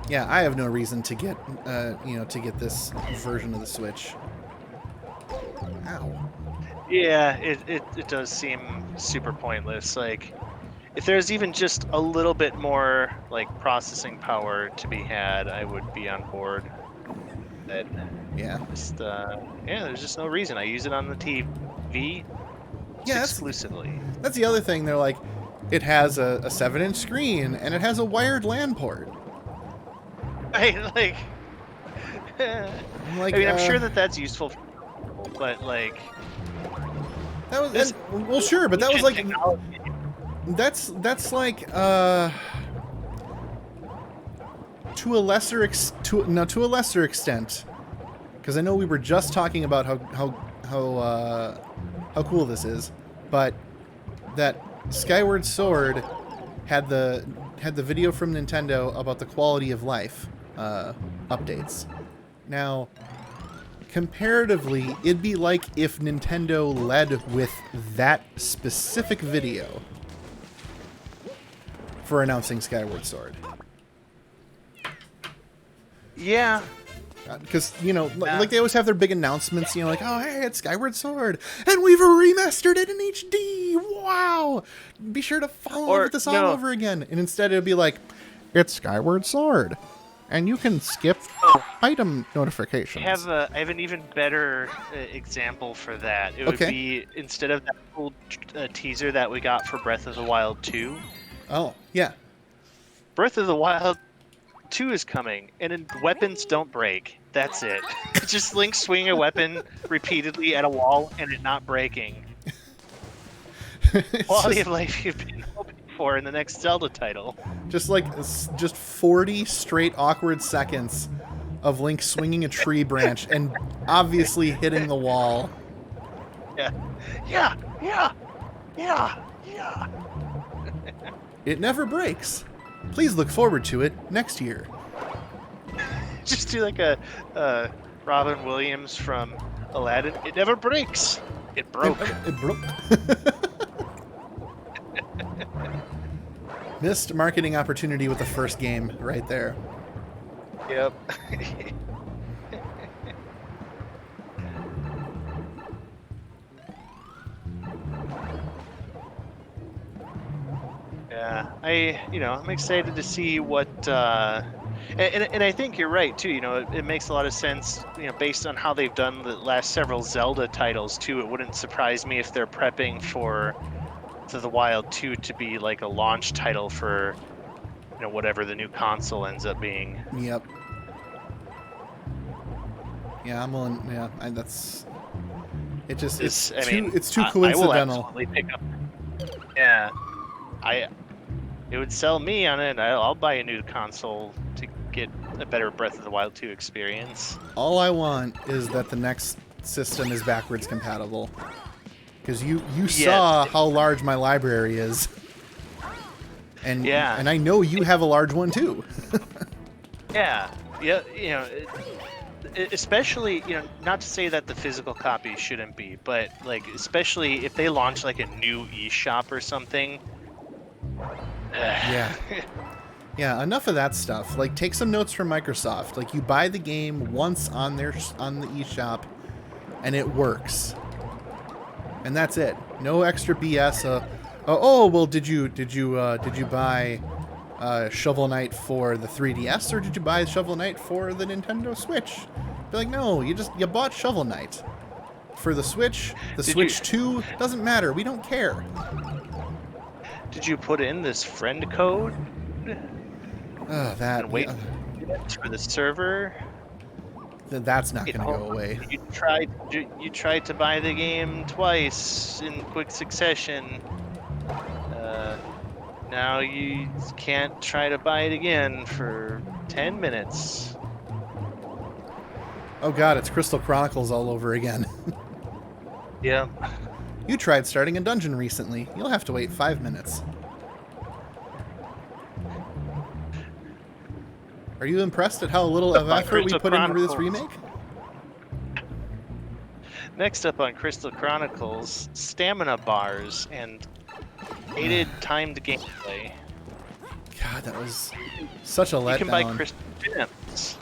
Yeah, I have no reason to get, to get this version of the Switch. Ow. Yeah, it does seem super pointless. Like, if there's even just a little bit more like processing power to be had, I would be on board. But Yeah. just there's just no reason. I use it on the TV Yeah, exclusively. that's the other thing. They're like, it has a 7-inch screen and it has a wired LAN port. Right, like, I'm like, I mean, I'm sure that's useful for people, but like, that was this well, sure, but that was like technology. that's like to a lesser extent, because I know we were just talking about how cool this is, but that Skyward Sword had the video from Nintendo about the quality of life updates. Now, comparatively, it'd be like if Nintendo led with that specific video for announcing Skyward Sword. Yeah, Because, like they always have their big announcements, like, oh, hey, it's Skyward Sword, and we've remastered it in HD, wow! Be sure to follow with this all over again. And instead it'd be like, it's Skyward Sword, and you can skip item notifications. I have an even better example for that. It would be, instead of that cool teaser that we got for Breath of the Wild 2. Oh, yeah. Breath of the Wild 2 is coming, and weapons don't break. That's it. It's just Link swinging a weapon repeatedly at a wall and it not breaking. Quality of life you've been hoping for in the next Zelda title. Just 40 straight awkward seconds of Link swinging a tree branch and obviously hitting the wall. Yeah. It never breaks. Please look forward to it next year. Just do like a Robin Williams from Aladdin. It never breaks. It broke. It broke. Missed marketing opportunity with the first game right there. Yep. Yeah, I'm excited to see what, and I think you're right too. It makes a lot of sense. Based on how they've done the last several Zelda titles too. It wouldn't surprise me if they're prepping for the Wild 2 to be like a launch title for, whatever the new console ends up being. Yep. Yeah, I'm willing. Yeah, it's too coincidental. I will absolutely pick up. Yeah, it would sell me on it. I'll buy a new console to get a better Breath of the Wild 2 experience. All I want is that the next system is backwards compatible. Because you saw how large my library is. And and I know you have a large one too. Yeah. Especially, not to say that the physical copy shouldn't be, but like especially if they launch like a new eShop or something. Yeah. Yeah, enough of that stuff. Like, take some notes from Microsoft. Like, you buy the game once on the eShop, and it works, and that's it. No extra BS. Well, did you buy Shovel Knight for the 3DS, or did you buy Shovel Knight for the Nintendo Switch? Be like, no, you bought Shovel Knight for the Switch. The Switch 2 doesn't matter. We don't care. Did you put in this friend code? That and wait for the server. That's not going to go away. You tried to buy the game twice in quick succession. Now you can't try to buy it again for 10 minutes. Oh god, it's Crystal Chronicles all over again. Yeah. You tried starting a dungeon recently. You'll have to wait 5 minutes. Are you impressed at how little of effort we put into this remake? Next up on Crystal Chronicles, stamina bars and aided timed gameplay. God, that was such a You can buy letdown. crystal gems.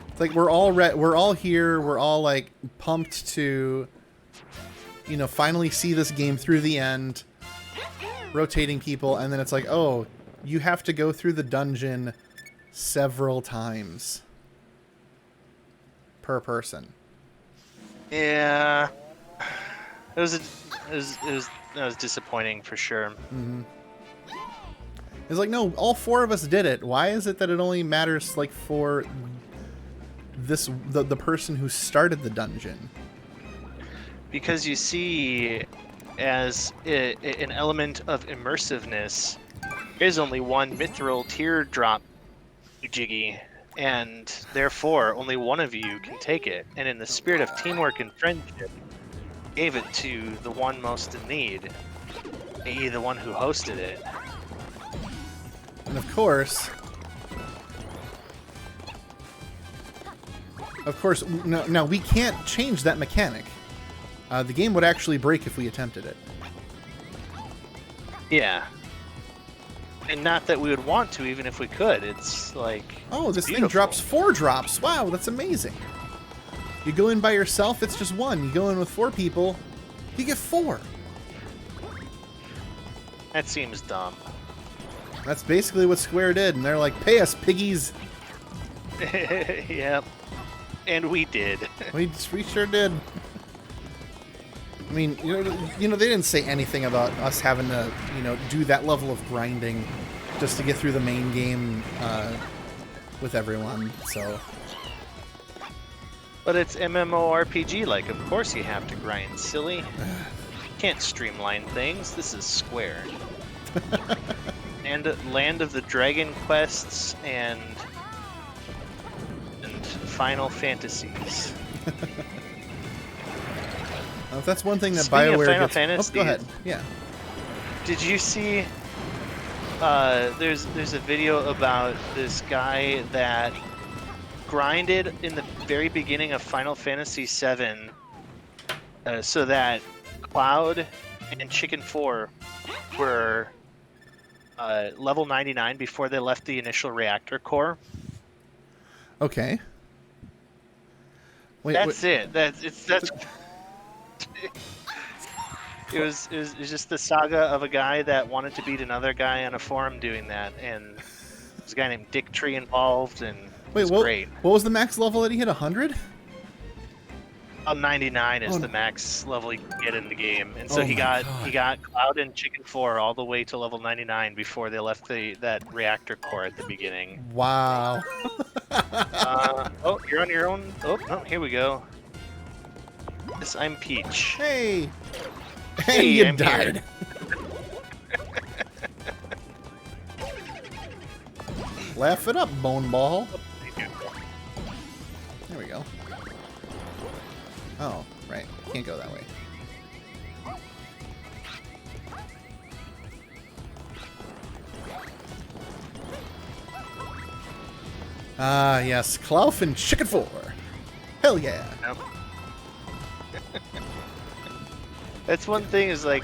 It's like we're all here. We're all like pumped to, finally see this game through the end. Rotating people, and then it's like, oh, you have to go through the dungeon several times per person. Yeah, it was disappointing for sure. It's like, no, all 4 of us did it. Why is it that it only matters like for the person who started the dungeon? Because you see, as an element of immersiveness, there's only one mithril teardrop jiggy, and therefore only one of you can take it. And in the spirit of teamwork and friendship, gave it to the one most in need, i.e. the one who hosted it. And of course, now we can't change that mechanic. The game would actually break if we attempted it. Yeah. And not that we would want to, even if we could. It's like... Oh, this beautiful. thing drops 4 drops. Wow, that's amazing. You go in by yourself, it's just 1. You go in with 4 people, you get 4. That seems dumb. That's basically what Square did, and they're like, pay us, piggies. Yep. And we did. We sure did. I mean, they didn't say anything about us having to, do that level of grinding just to get through the main game with everyone. So, But it's MMORPG, like, of course you have to grind, silly. Can't streamline things. This is Square. And Land of the Dragon quests and Final Fantasies. if that's one thing that Speaking of BioWare Final gets... Fantasy, Oh, go ahead. Yeah. Did you see? There's a video about this guy that grinded in the very beginning of Final Fantasy VII, so that Cloud and Chicken 4 were level 99 before they left the initial reactor core. Okay. Wait, That's it. That's. It was just the saga of a guy that wanted to beat another guy on a forum doing that, and there's a guy named Dick Tree involved, and it was great. What was the max level that he hit? 100? 99 is the max level you can get in the game, and so Oh he my got Cloud and Chicken 4 all the way to level 99 before they left that reactor core at the beginning. Wow. Oh, you're on your own. Oh, no, here we go. Yes, I'm Peach. Hey. Hey, you I'm died. Laugh it up, bone ball. There we go. Oh, right. Can't go that way. Ah, yes. Clough and Chicken 4. Hell yeah. Yep. That's one thing is like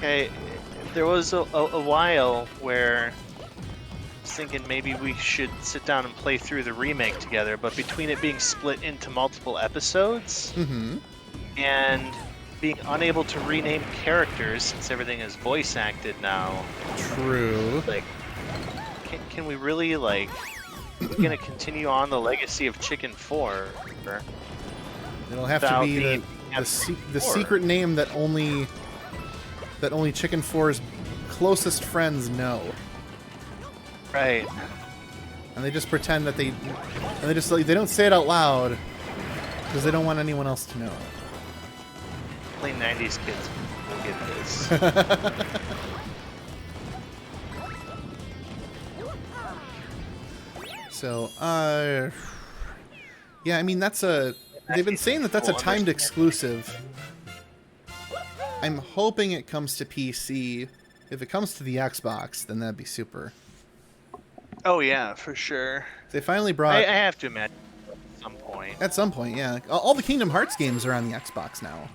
there was a while where I was thinking maybe we should sit down and play through the remake together, but between it being split into multiple episodes and being unable to rename characters since everything is voice acted now, True. like can we really like we're gonna continue on the legacy of Chicken 4? It'll have to Without be being the secret name that only Chicken 4's closest friends know. Right. And they just pretend that they don't say it out loud because they don't want anyone else to know. Only 90s kids will get this. So, yeah, I mean they've been saying that's a timed exclusive. I'm hoping it comes to PC. If it comes to the Xbox, then that'd be super. Oh yeah, for sure. They finally brought. I have to imagine at some point. At some point, yeah. All the Kingdom Hearts games are on the Xbox now,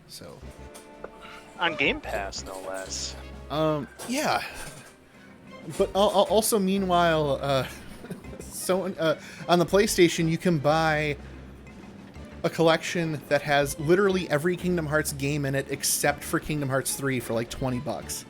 so. On Game Pass, no less. Yeah. But also, meanwhile, so on the PlayStation, you can buy a collection that has literally every Kingdom Hearts game in it except for Kingdom Hearts 3 for like $20.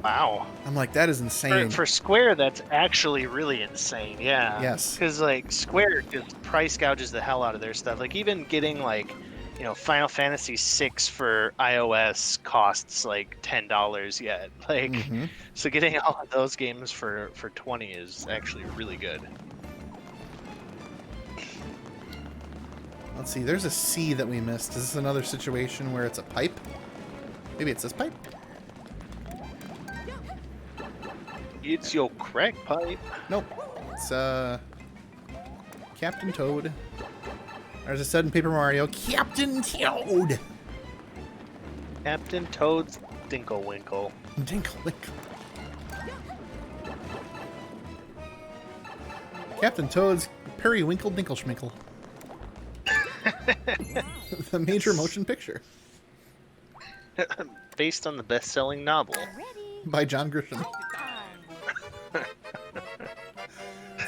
Wow. I'm like, that is insane. For Square, that's actually really insane. Yeah. Yes. Because like Square just price gouges the hell out of their stuff. Like even getting like, you know, Final Fantasy VI for iOS costs like $10 yet. Like, Mhm. so getting all of those games for 20 is actually really good. Let's see, there's a C that we missed. Is this another situation where it's a pipe? Maybe it's this pipe? It's your crack pipe. Nope. It's Captain Toad. Or as I said in Paper Mario, Captain Toad! Captain Toad's Dinklewinkle. Dinklewinkle. Captain Toad's Periwinkle Dinkelschminkle. The major motion picture Based on the best-selling novel. Ready. by John Grisham. Time.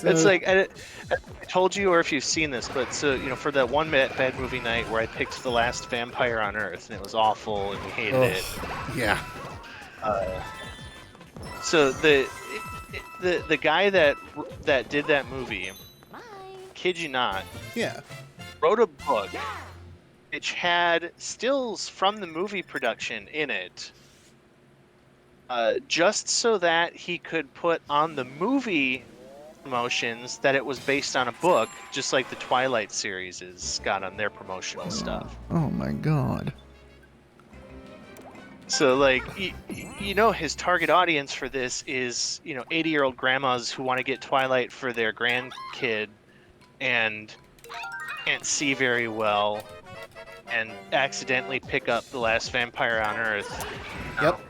It's like I told you, or if you've seen this, but so you know, for that one bad movie night where I picked The Last Vampire on Earth, and it was awful, and we hated it. Yeah. So the guy that did that movie, Mine. kid you not, Yeah. wrote a book which had stills from the movie production in it, just so that he could put on the movie promotions that it was based on a book, just like the Twilight series is got on their promotional stuff. Oh my god. So like you know, his target audience for this is, you know, 80-year-old grandmas who want to get Twilight for their grandkid and can't see very well and accidentally pick up The Last Vampire on Earth. Yep.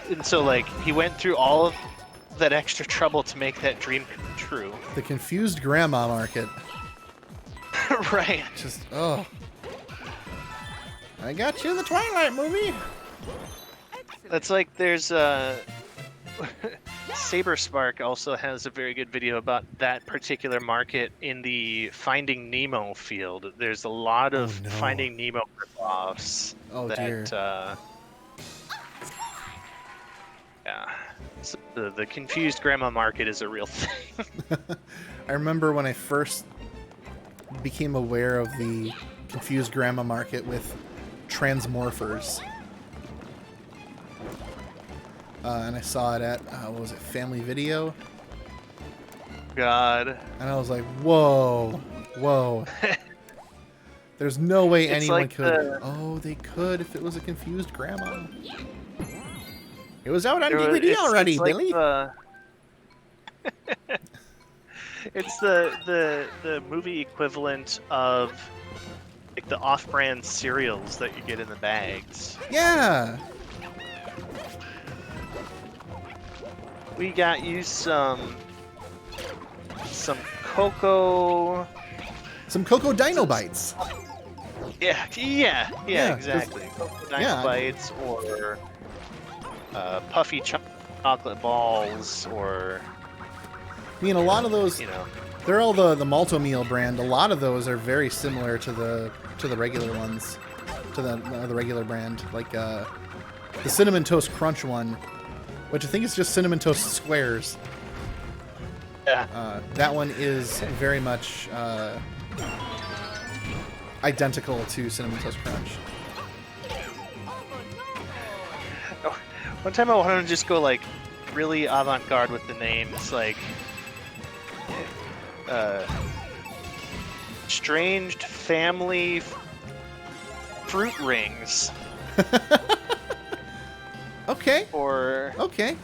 And so like he went through all of that extra trouble to make that dream come true. The confused grandma market. Right. Just, oh. I got you in the Twilight movie. That's like there's Saber Spark also has a very good video about that particular market in the Finding Nemo field. There's a lot of no. Finding Nemo ripoffs. Oh, that, dear. Yeah. So the confused grandma market is a real thing. I remember when I first became aware of the confused grandma market with Transmorphers. And I saw it at, what was it, Family Video? God. And I was like, whoa, whoa. There's no way It's anyone like could. the- Oh, they could if it was a confused grandma. It was out on It was- DVD it's already, like Billy. It's the movie equivalent of like the off-brand cereals that you get in the bags. Yeah. We got you some cocoa. Some Cocoa Dino Bites. Yeah, Yeah, 'cause- exactly. Cocoa Dino yeah. Bites or puffy chocolate balls, or I mean, a lot of those, you know. they're all the Malto Meal brand. A lot of those are very similar to the regular ones, to the regular brand. Like the Cinnamon Toast Crunch one, which I think is just Cinnamon Toast Squares. Yeah. That one is very much identical to Cinnamon Toast Crunch. One time I wanted to just go like really avant-garde with the names, like Estranged Family Fruit Rings, Okay. or Okay.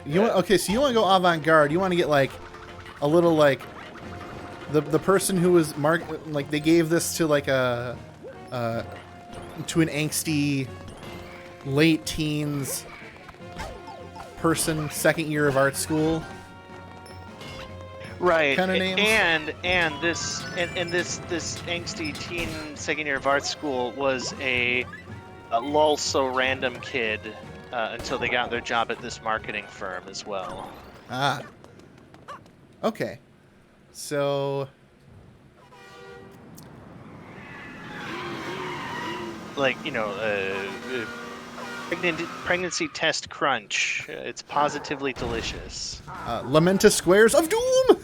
You want, okay? So you want to go avant-garde? You want to get like a little like the person who was like they gave this to like to an angsty late teens person, second year of art school. Right. kind of names. And this angsty teen second year of art school was a lol so random kid until they got their job at this marketing firm as well. Ah. Okay. So. Like, pregnancy test crunch. It's positively delicious. Lamentus Squares of Doom!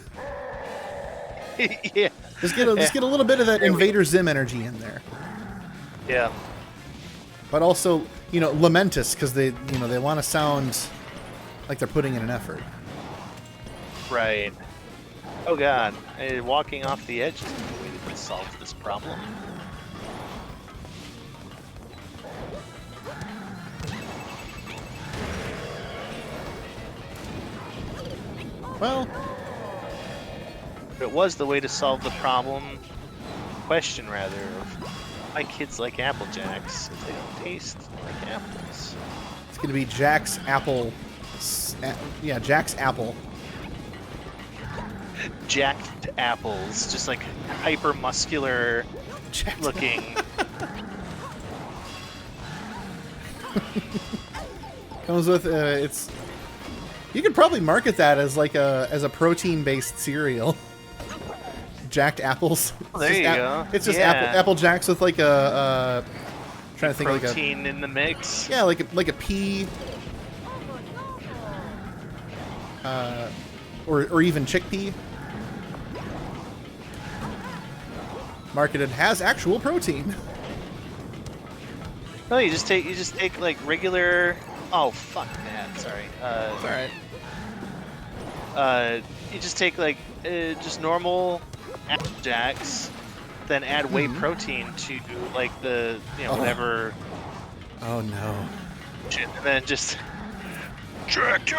Yeah. Just get a little bit of that Invader Zim energy in there. Yeah. But also, Lamentus, because they want to sound like they're putting in an effort. Right. Oh god. Walking off the edge is the way to solve this problem. Well, If it was the way to solve the question rather, of why kids like Apple Jacks if they don't taste like apples. it's going to be Jack's Apple. Yeah, Jack's Apple. Jacked apples, just like hyper muscular Jack's looking. Comes with it's. You could probably market that as like a protein-based cereal. Jacked apples. Oh, there you go. It's just Yeah. Apple Jacks with like a trying to think Protein in the mix. like a pea, or even chickpea. Marketed has actual protein. No, you just take like regular. Oh fuck that! Sorry. It's all right. You just take like just normal Apple Jacks, then add whey protein to like the whatever Oh no. shit, and then just Jack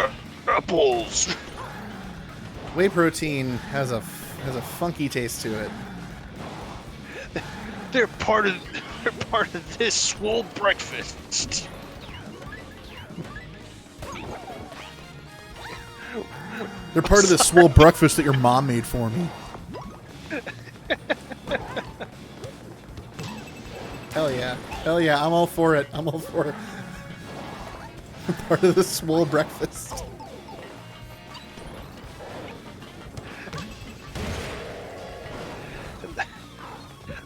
apples. Whey protein has a funky taste to it. They're part of this swole breakfast. They're part of the swole breakfast that your mom made for me. Hell yeah! I'm all for it. I'm all for it. Part of the swole breakfast.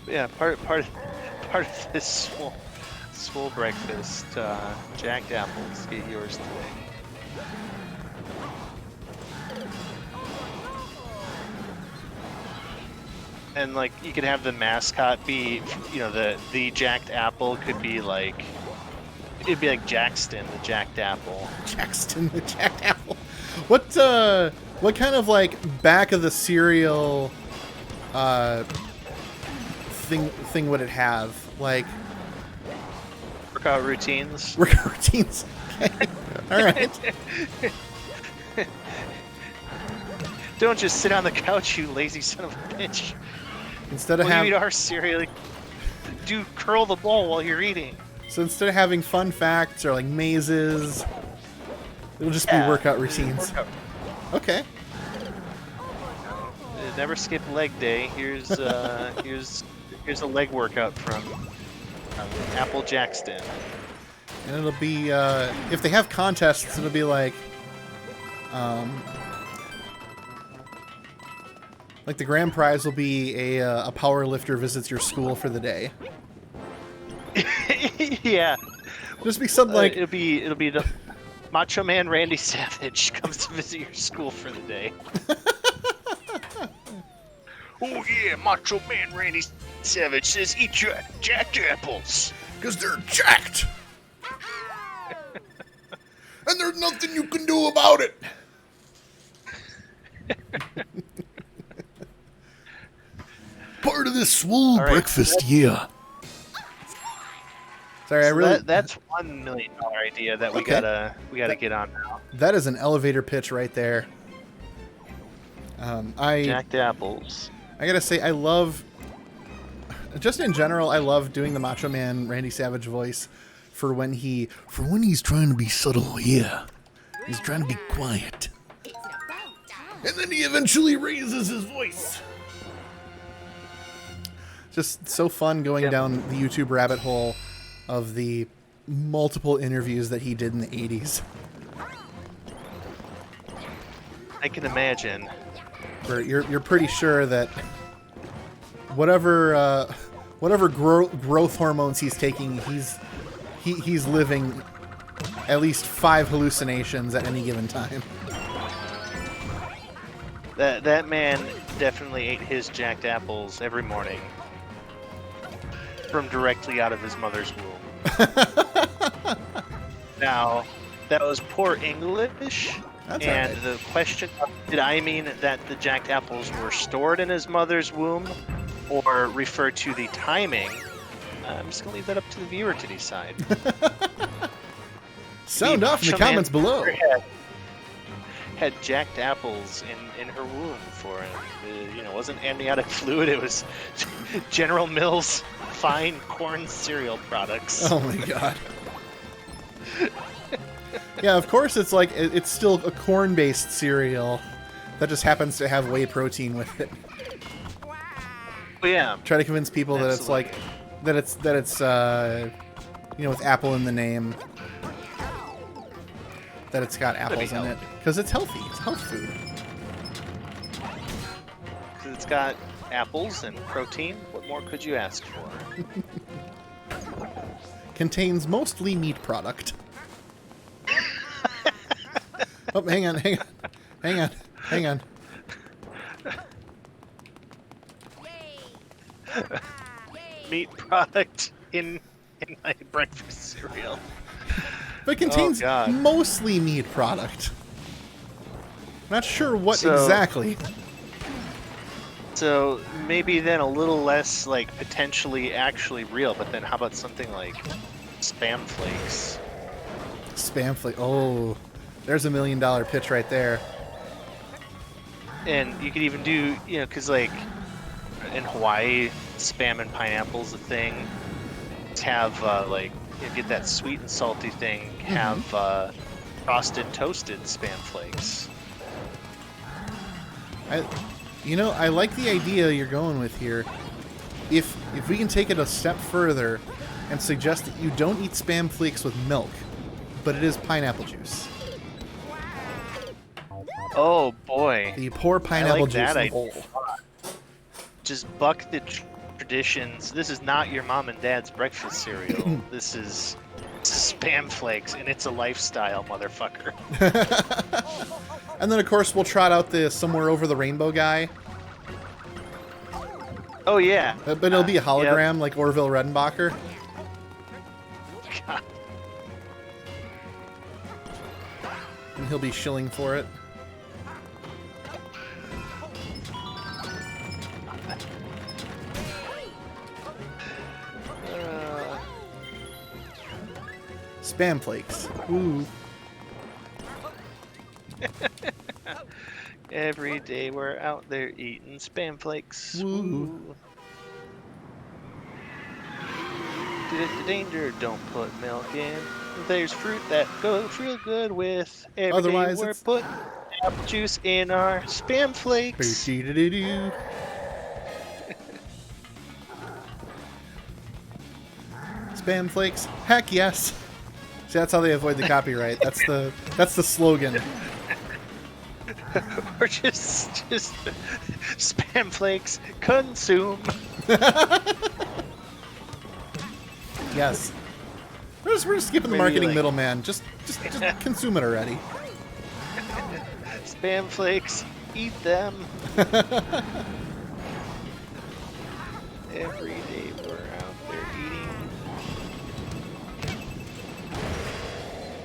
Yeah, part of this swole breakfast. Jacked apples. Get yours today. And like you could have the mascot be, the jacked apple could be like, it'd be like Jackston, the jacked apple. Jackson, the Jacked Apple. What kind of like back of the cereal thing would it have? Like Workout routines. workout routines. Okay. All right. Don't just sit on the couch, you lazy son of a bitch. Instead of When you having eat our cereal, do curl the bowl while you're eating. So instead of having fun facts or like mazes, it'll just be workout routines. Workout. Okay. Never skip leg day. Here's here's a leg workout from Apple Jackston. And it'll be if they have contests, it'll be like the grand prize will be a power lifter visits your school for the day. Yeah, Just be something like it'll be the Macho Man Randy Savage comes to visit your school for the day. Oh yeah, Macho Man Randy Savage says eat your jacked apples. because they're jacked, and there's nothing you can do about it. Part of this swole All right, breakfast, yeah. Sorry, I So really. that's $1 million idea that we Okay. gotta get on now. That is an elevator pitch right there. I Jacked apples. gotta say, I love, just in general, I love doing the Macho Man Randy Savage voice for when he's trying to be subtle. Yeah, he's trying to be quiet. It's about time. And then he eventually raises his voice. Just so fun going down the YouTube rabbit hole of the multiple interviews that he did in the 80s. I can imagine. Where you're pretty sure that whatever growth hormones he's taking, he's living at least 5 hallucinations at any given time. That man definitely ate his jacked apples every morning from directly out of his mother's womb. Now, that was poor English. That's and all right. the question, did I mean that the jacked apples were stored in his mother's womb or refer to the timing? I'm just going to leave that up to the viewer to decide. Sound off in the Macho Man comments below. Had jacked apples in her womb for him. It wasn't amniotic fluid, it was General Mills fine corn cereal products. Oh my god. Yeah, of course it's like, it's still a corn-based cereal that just happens to have whey protein with it. But yeah, Try to convince people that it's like, Absolutely. that it's with apple in the name. That it's got apples in it. Because it's healthy. It's health food. it's got apples and protein. What more could you ask for? Contains mostly meat product. Oh, hang on. Meat product in my breakfast cereal. But it contains God. mostly meat product. Not sure what So- exactly. So maybe then a little less like potentially actually real, but then how about something like Spam Flakes? Spam flake. Oh, there's $1 million pitch right there. And you could even do, because like in Hawaii, Spam and pineapple's a thing. Have like you get that sweet and salty thing. Have frosted toasted Spam Flakes. I like the idea you're going with here. If we can take it a step further and suggest that you don't eat Spam Flakes with milk, but it is pineapple juice. Oh boy. You pour pineapple juice that in the idea. bowl. Just buck the traditions. This is not your mom and dad's breakfast cereal. This is Spam Flakes, and it's a lifestyle, motherfucker. And then, of course, we'll trot out the Somewhere Over the Rainbow guy. Oh yeah. But it'll be a hologram like Orville Redenbacher. God. And he'll be shilling for it. Spam Flakes. Ooh. Every day we're out there eating Spam Flakes. Woo. Ooh. Danger, don't put milk in. There's fruit that goes real good with. Every Otherwise day we're it's- putting apple juice in our Spam Flakes. Doo-doo-doo-doo. Spam Flakes? Heck yes. See, that's how they avoid the copyright. That's the slogan. Or just Spam Flakes consume. Yes. We're just skipping the Maybe marketing like- middleman. Just consume it already. Spam Flakes, eat them. Every day we're out there eating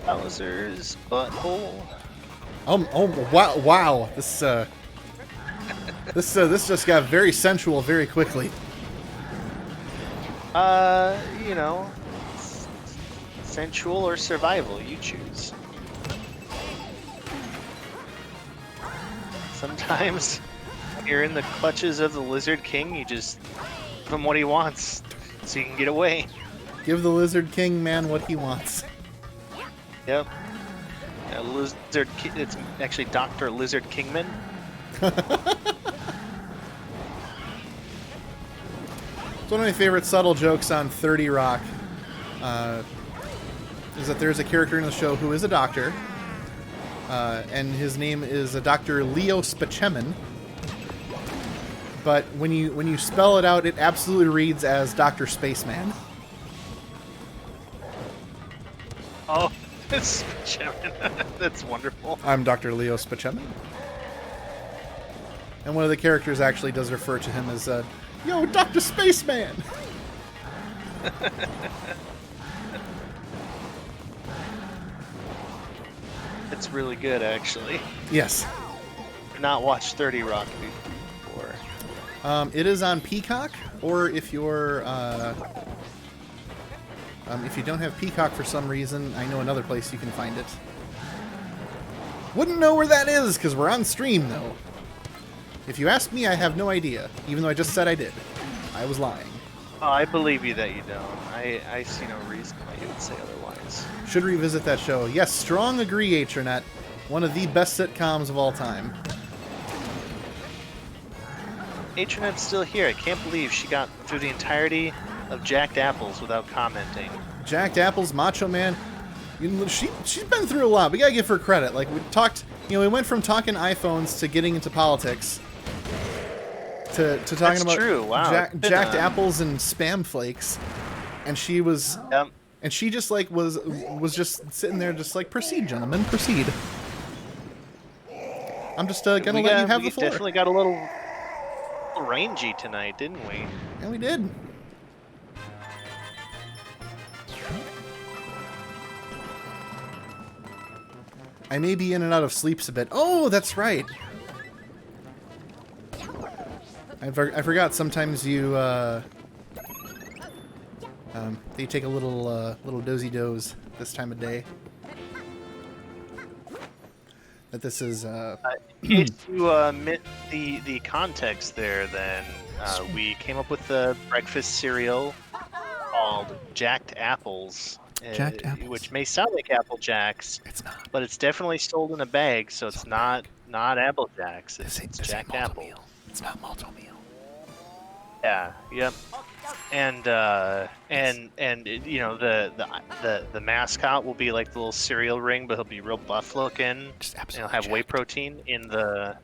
Bowser's butthole. Wow. This just got very sensual very quickly. Sensual or survival, you choose. Sometimes when you're in the clutches of the Lizard King, you just give him what he wants so you can get away. Give the Lizard King man what he wants. Yep. It's actually Dr. Lizard Kingman. It's one of my favorite subtle jokes on 30 Rock. Is that there's a character in the show who is a doctor, and his name is Dr. Leo Spaceman. But when you spell it out, it absolutely reads as Dr. Spaceman. Oh, that's that's wonderful. I'm Dr. Leo Spaceman. And one of the characters actually does refer to him as, yo, Dr. Spaceman! It's really good, actually. Yes. I've not watched 30 Rock before. It is on Peacock, or if you're, if you don't have Peacock for some reason, I know another place you can find it. Wouldn't know where that is, because we're on stream, though. If you ask me, I have no idea, even though I just said I did. I was lying. Oh, I believe you that you don't. I see no reason why you would say otherwise. Should revisit that show. Yes, strong agree, Atranet. One of the best sitcoms of all time. Atronet's still here. I can't believe she got through the entirety of Jacked Apples without commenting. Jacked Apples, Macho Man. You know, she's been through a lot. We gotta give her credit. Like, we talked, we went from talking iPhones to getting into politics to talking That's about true. Wow. Jacked Apples and Spam Flakes, and she was, and she just like was just sitting there, just like, proceed, gentlemen, proceed. I'm just gonna let you have the floor. We definitely got a little rangy tonight, didn't we? And we did. I may be in and out of sleeps a bit. Oh, that's right. I forgot sometimes you, they take a little dozy doze this time of day. That this is, In case you missed the context there, then we came up with a breakfast cereal called Jacked Apples. Jacked Apples. Which may sound like Apple Jacks, it's not. but it's definitely sold in a bag, so it's not Apple Jacks. It's Jacked Apple. Meal. It's not malto meal. Yeah. Yep. And you know the mascot will be like the little cereal ring, but he'll be real buff looking. Just And he'll have whey protein in the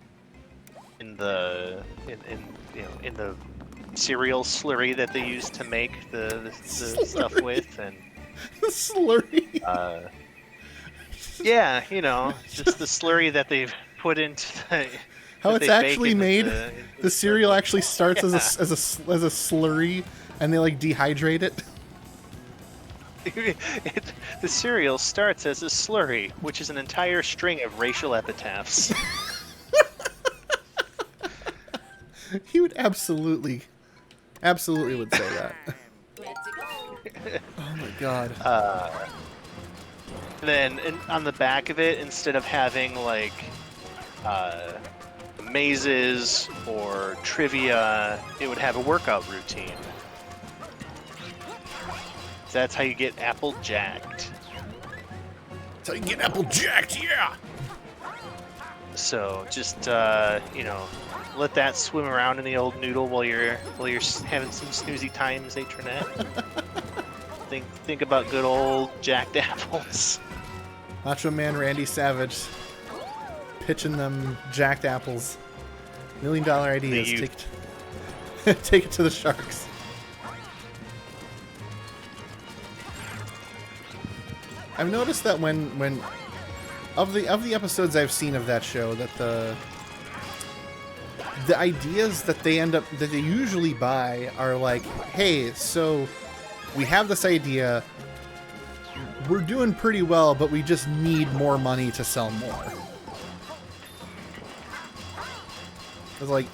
cereal slurry that they use to make the stuff with, and Slurry. yeah, just the slurry that they've put into the, How that it's they bake actually into made. the The cereal actually starts as a slurry, and they like dehydrate it. The cereal starts as a slurry, which is an entire string of racial epitaphs. He would absolutely would say that. Oh my god. Then on the back of it, instead of having like mazes or trivia, it would have a workout routine. That's how you get Apple Jacked. That's how you get Apple Jacked, yeah! So just let that swim around in the old noodle while you're having some snoozy times, Atranet. Think about good old Jacked Apples. Macho Man Randy Savage pitching them Jacked Apples. $1 million ideas. Take it to the Sharks. I've noticed that when of the episodes I've seen of that show, that the ideas that they usually buy are like, hey, so we have this idea, we're doing pretty well, but we just need more money to sell more. It's like,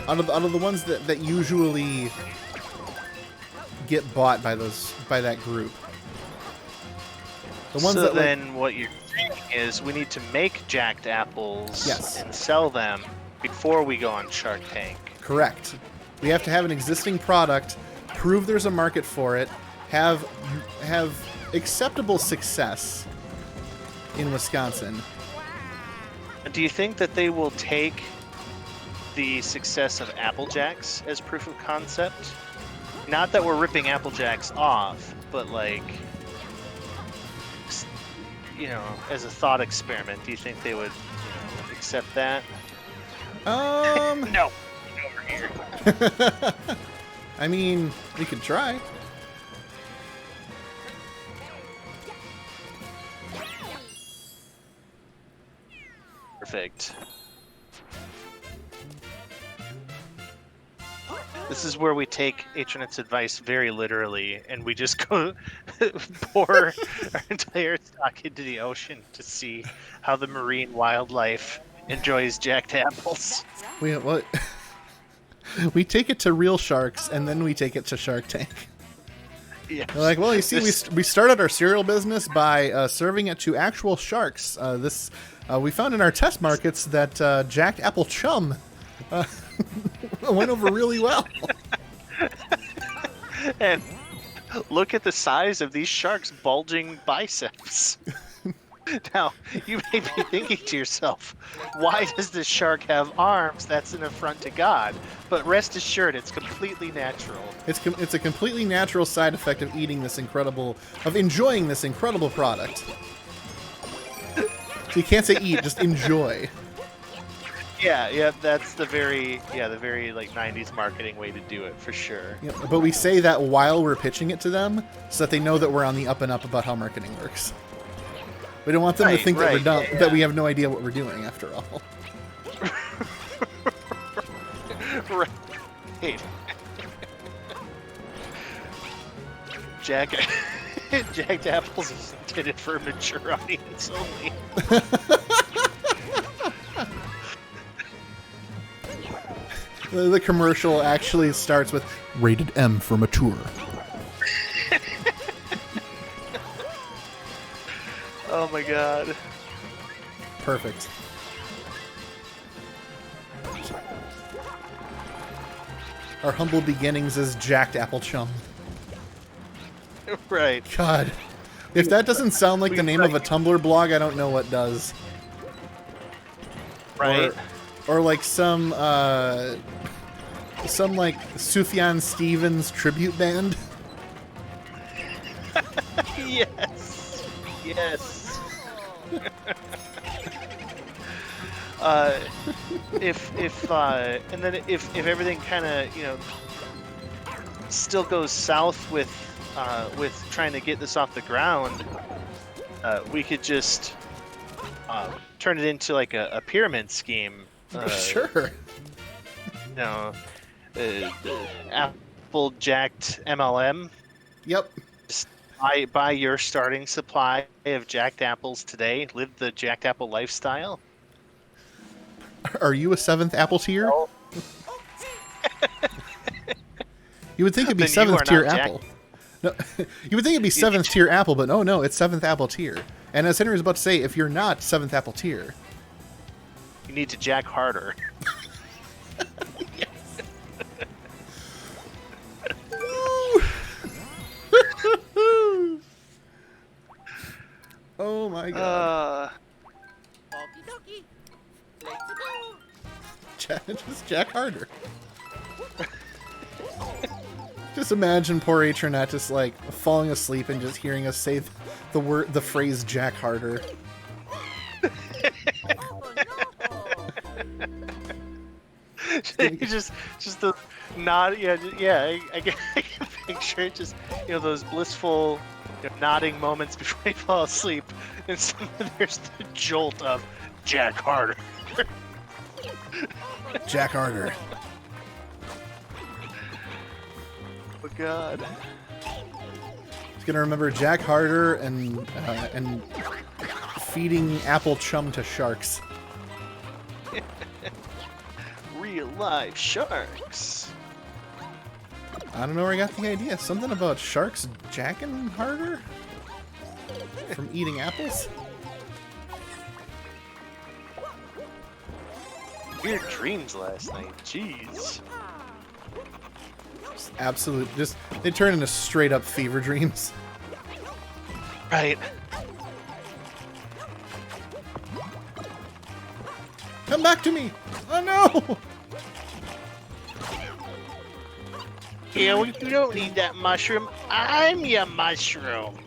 out of the ones that usually get bought by that group. The ones so that then what you're saying is we need to make Jacked Apples Yes. and sell them before we go on Shark Tank. Correct. We have to have an existing product, prove there's a market for it, have acceptable success in Wisconsin, Do you think that they will take the success of Applejacks as proof of concept? Not that we're ripping Applejacks off, but like, as a thought experiment, do you think they would accept that? No. Over here. I mean, we could try. Perfect. This is where we take Atronet's advice very literally, and we just go pour our entire stock into the ocean to see how the marine wildlife enjoys jacked apples. What? We take it to real sharks, and then we take it to Shark Tank. Yeah. They're like, well, you see, we started our cereal business by serving it to actual sharks. We found in our test markets that jacked apple chum went over really well. And look at the size of these sharks' bulging biceps. Now, you may be thinking to yourself, why does this shark have arms? That's an affront to God. But rest assured, it's completely natural. It's a completely natural side effect of enjoying this incredible product. So you can't say eat, just enjoy. Yeah, that's the very like 90s marketing way to do it, for sure. Yeah, but we say that while we're pitching it to them, so that they know that we're on the up and up about how marketing works. We don't want them to think that we're dumb, that we have no idea what we're doing, after all. Right. Jacked apples is intended for a mature audience only. The commercial actually starts with rated M for mature. Oh my god. Perfect. Our humble beginnings as jacked apple chum. Right. God. If that doesn't sound like the name of a Tumblr blog, I don't know what does. Right. Or like some like Sufjan Stevens tribute band. Yes. If everything kind of still goes south with trying to get this off the ground, we could just turn it into like a pyramid scheme. Sure. Apple jacked MLM. Yep. Just buy your starting supply of jacked apples today. Live the jacked apple lifestyle. Are you a 7th Apple tier? No. You would think it'd be 7th tier Apple. No, you would think it'd be 7th tier Apple, but no, it's 7th Apple tier. And as Henry was about to say, if you're not 7th Apple tier, you need to jack harder. Oh my god. Just jack harder. Just imagine poor Atronet just like falling asleep and just hearing us say the phrase jack harder. just the nod. Yeah. I can picture it. Just those blissful nodding moments before you fall asleep, and there's the jolt of jack harder. Jack harder. Oh god. He's gonna remember Jack Harder and feeding apple chum to sharks. Real life sharks. I don't know where I got the idea. Something about sharks jacking harder? From eating apples? Weird dreams last night. Jeez. They turn into straight up fever dreams. Right. Come back to me! Oh no! Yeah, you don't need that mushroom. I'm your mushroom.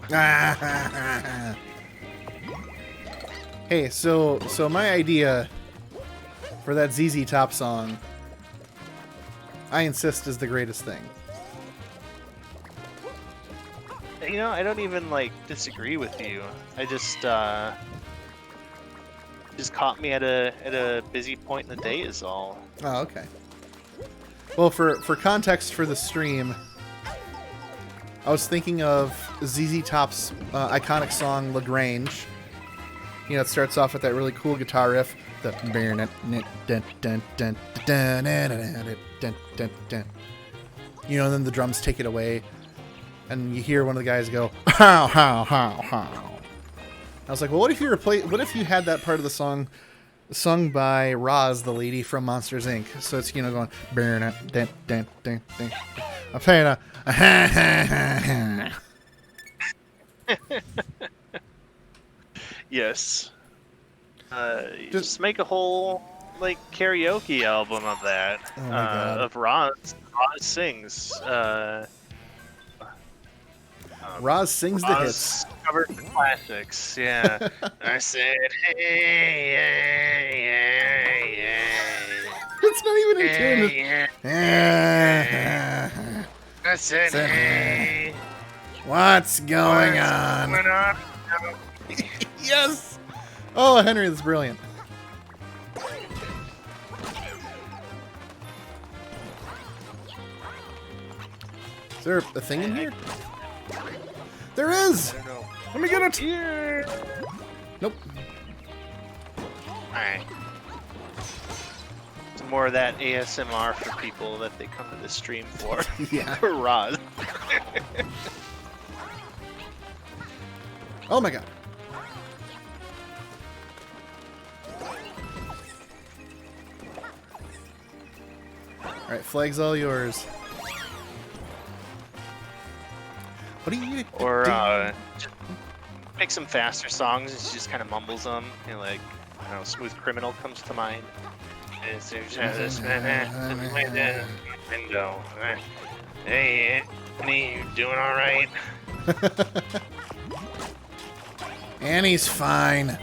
Hey, so my idea for that ZZ Top song, I insist, is the greatest thing. You know, I don't even like disagree with you. I just caught me at a busy point in the day is all. Oh, okay. Well, for context for the stream, I was thinking of ZZ Top's iconic song "Lagrange." You know, it starts off with that really cool guitar riff. The you know, and then the drums take it away, and you hear one of the guys go, "How, how, how, how." I was like, well, what if you had that part of the song sung by Roz, the lady from Monsters Inc. So it's, you know, going, I'm playing a Yes. Just make a whole like karaoke album of that. Oh my God. Of Roz. Roz sings. Roz sings the hits. Covered the classics. Yeah. I said, hey, hey, hey, It's not even in tune. hey. I said, hey. What's going on? Yes. Oh, Henry, that's brilliant. Is there a thing in here? There is. I don't know. Let me get it. Here. Nope. Alright. Some more of that ASMR for people that they come to the stream for. Yeah. For Roz. Oh my God. All right, flag's all yours. What do you Or just pick some faster songs and she just kind of mumbles them. You know, like, I don't know, Smooth Criminal comes to mind. Window. Hey, Annie, you doing all right? Annie's fine.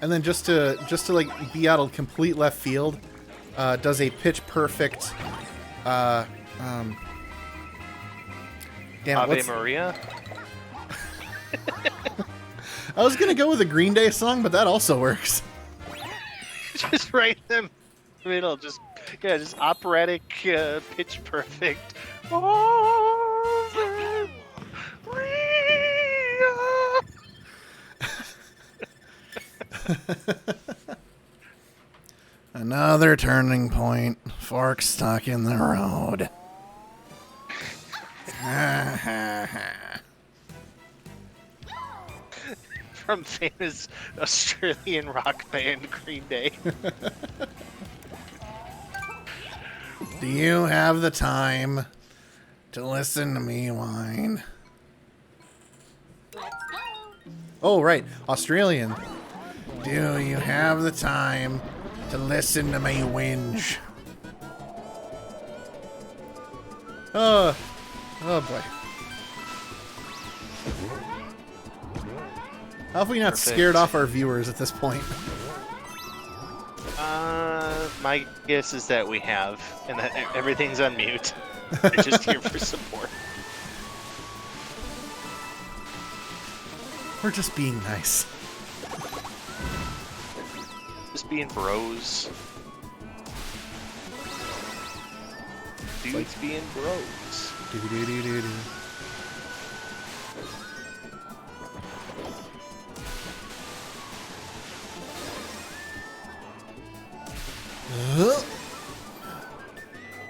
And then just to like be out of complete left field, does a pitch perfect. Damn it, Ave what's- Maria? I was gonna go with a Green Day song, but that also works. Just right in the middle. Just operatic, pitch perfect. Ave Maria. Another turning point. Fork stuck in the road. From famous Australian rock band Green Day. Do you have the time to listen to me whine? Oh, right. Australian. Do you have the time to listen to me whinge? Oh boy. How have we not Perfect. scared off our viewers at this point? My guess is that we have, and that everything's on mute. They're just here for support. We're just being nice. Just being bros. Dudes being bros. Do-do-do-do-do.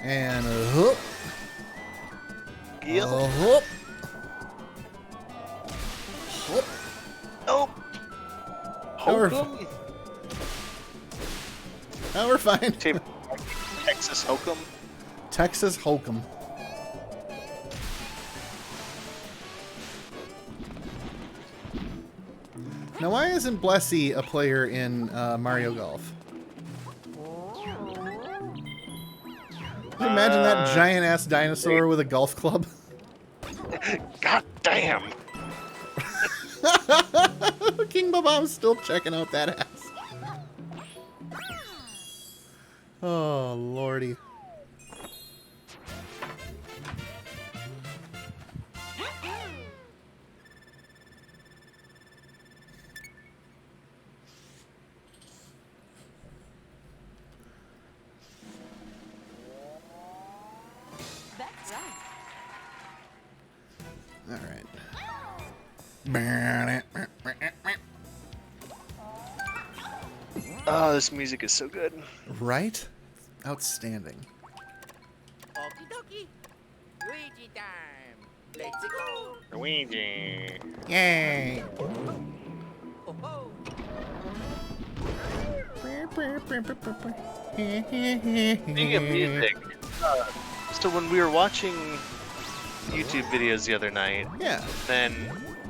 And a hoop. Yep. A hoop. Hoop. Nope. we're Hokum? Oh, we're fine. Texas Hokum? Texas Hokum. Now, why isn't Blessy a player in Mario Golf? Can you imagine that giant-ass dinosaur with a golf club? God damn! King Babam's still checking out that ass. Oh, lordy. That's right. All right. Oh, this music is so good. Right? Outstanding. Okie dokie. Luigi time. Let's go. Luigi. Yay! Oh ho. Speaking of music, so when we were watching YouTube videos the other night, Yeah. then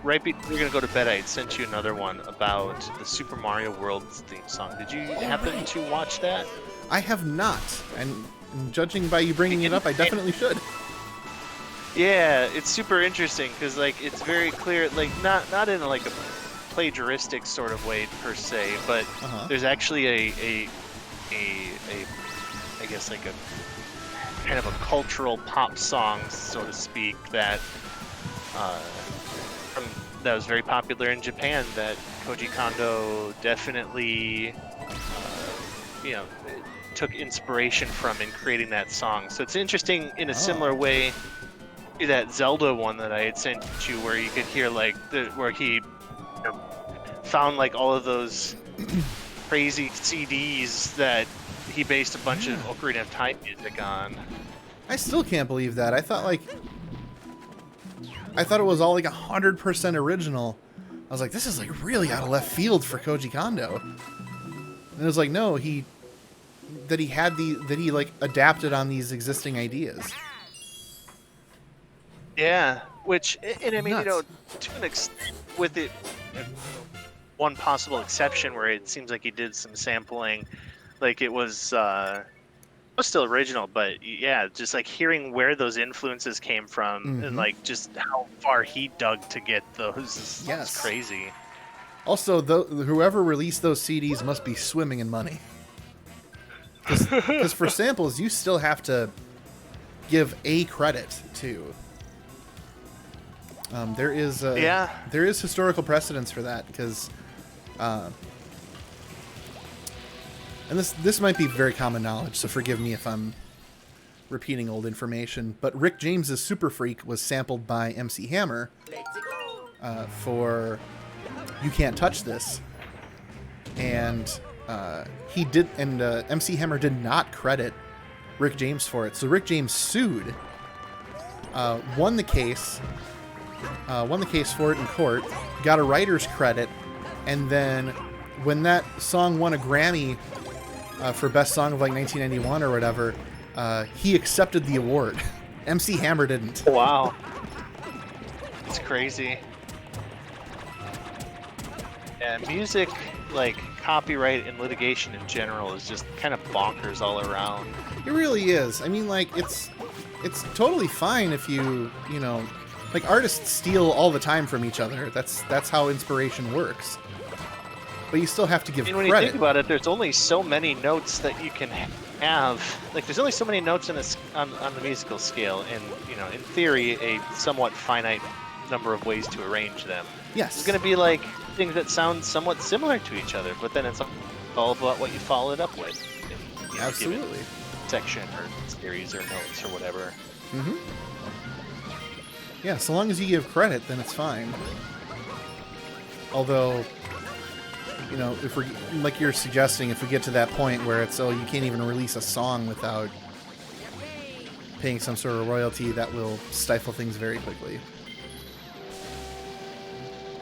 right before we were gonna go to bed, I had sent you another one about the Super Mario World theme song. Did you happen to watch that? I have not, and judging by you bringing it up, I definitely should. Yeah, it's super interesting because like it's very clear, like not in like a plagiaristic sort of way per se, but there's actually a I guess like a kind of a cultural pop song, so to speak, that that was very popular in Japan that Koji Kondo definitely took inspiration from in creating that song. So it's interesting in a similar way to that Zelda one that I had sent you, where you could hear like where he found like all of those crazy CDs that he based a bunch of Ocarina of Time music on. I still can't believe that. I thought it was all like 100% original. I was like, this is like really out of left field for Koji Kondo. And it was like, no, he like adapted on these existing ideas. Yeah, which, and I mean, Nuts. to an extent, with it, one possible exception where it seems like he did some sampling, like it was still original, but yeah, just like hearing where those influences came from and like just how far he dug to get those is Yes. crazy. Also, whoever released those CDs must be swimming in money. Because for samples, you still have to give a credit to. There is historical precedence for that because, and this might be very common knowledge, so forgive me if I'm repeating old information. But Rick James's Super Freak was sampled by MC Hammer for "You Can't Touch This," and he did, and MC Hammer did not credit Rick James for it. So Rick James sued, won the case for it in court, got a writer's credit, and then when that song won a Grammy for Best Song of like 1991 or whatever, he accepted the award. MC Hammer didn't. Wow, it's crazy. Yeah, music, like copyright and litigation in general, is just kind of bonkers all around. It really is. I mean, like, it's totally fine if like artists steal all the time from each other. That's how inspiration works. But you still have to give And when credit. you think about it, there's only so many notes that you can have. Like, there's only so many notes on the musical scale, and in theory, a somewhat finite number of ways to arrange them. Yes. It's going to be like things that sound somewhat similar to each other, but then it's all about what you follow it up with. In, given Absolutely. section or series or notes or whatever. Mm-hmm. Yeah, so long as you give credit, then it's fine. Although, if we're, like you're suggesting, if we get to that point where it's, you can't even release a song without paying some sort of royalty, that will stifle things very quickly.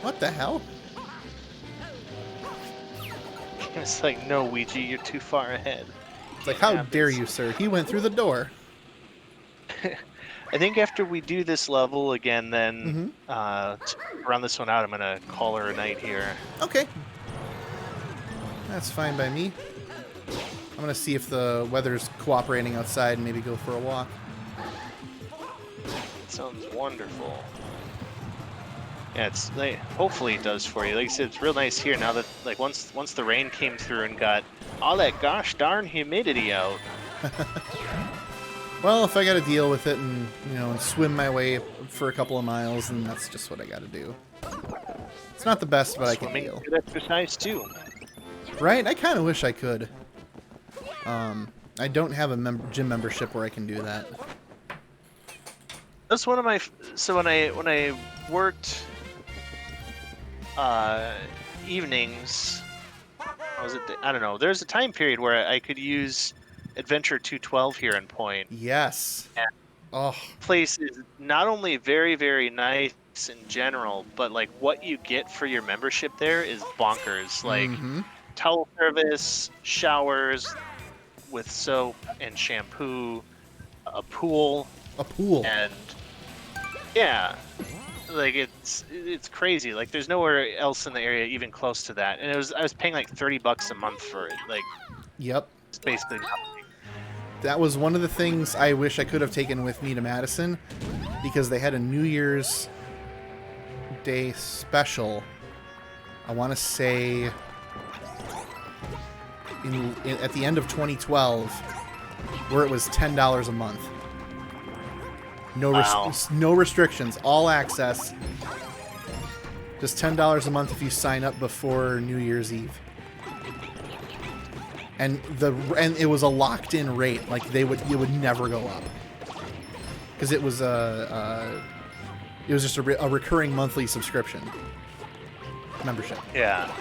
What the hell? It's like, no, Ouija, you're too far ahead. It's like, how dare you, sir? He went through the door. I think after we do this level again, then Mm-hmm. to round this one out, I'm gonna call her a night here. Okay. That's fine by me. I'm gonna see if the weather's cooperating outside and maybe go for a walk. Sounds wonderful. Yeah, it's like, hopefully it does for you. Like I said, it's real nice here now that like once the rain came through and got all that gosh darn humidity out. Well, if I gotta deal with it and, and swim my way for a couple of miles, then that's just what I gotta do. It's not the best, but I can Swimming, deal. good exercise too. Right? I kind of wish I could. I don't have a gym membership where I can do that. That's one of my. So when I worked evenings, how was it? I don't know. There's a time period where I could use Adventure 212 here in Point. Yes. Yeah. Oh, Place is not only very, very nice in general, but like what you get for your membership there is bonkers. Like mhm. towel service, showers with soap and shampoo, a pool, A pool. and yeah, like it's crazy. Like there's nowhere else in the area even close to that. And I was paying like $30 a month for it. Like Yep. it's basically nothing. That was one of the things I wish I could have taken with me to Madison, because they had a New Year's Day special. I want to say at the end of 2012, where it was $10 a month. No, Wow. no restrictions, all access. Just $10 a month if you sign up before New Year's Eve. And it was a locked-in rate. Like it would never go up, because it was just a recurring monthly subscription membership. Yeah.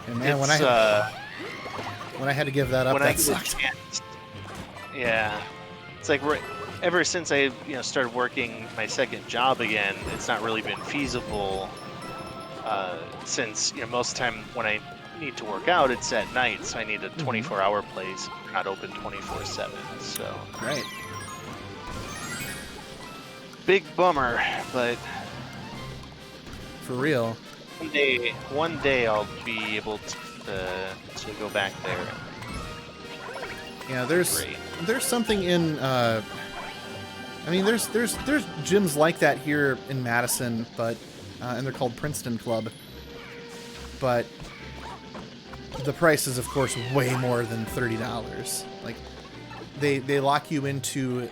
And man, when I had to give that up, when I that get a sucked. chance, yeah, it's like ever since I started working my second job again, it's not really been feasible. Since most of the time when I need to work out, it's at night, so I need a 24-hour place. We're not open 24/7, so Right. big bummer. But For real. one day I'll be able to go back there. Yeah, there's Great. something in I mean there's gyms like that here in Madison, but and they're called Princeton Club. But the price is of course way more than $30. Like they lock you into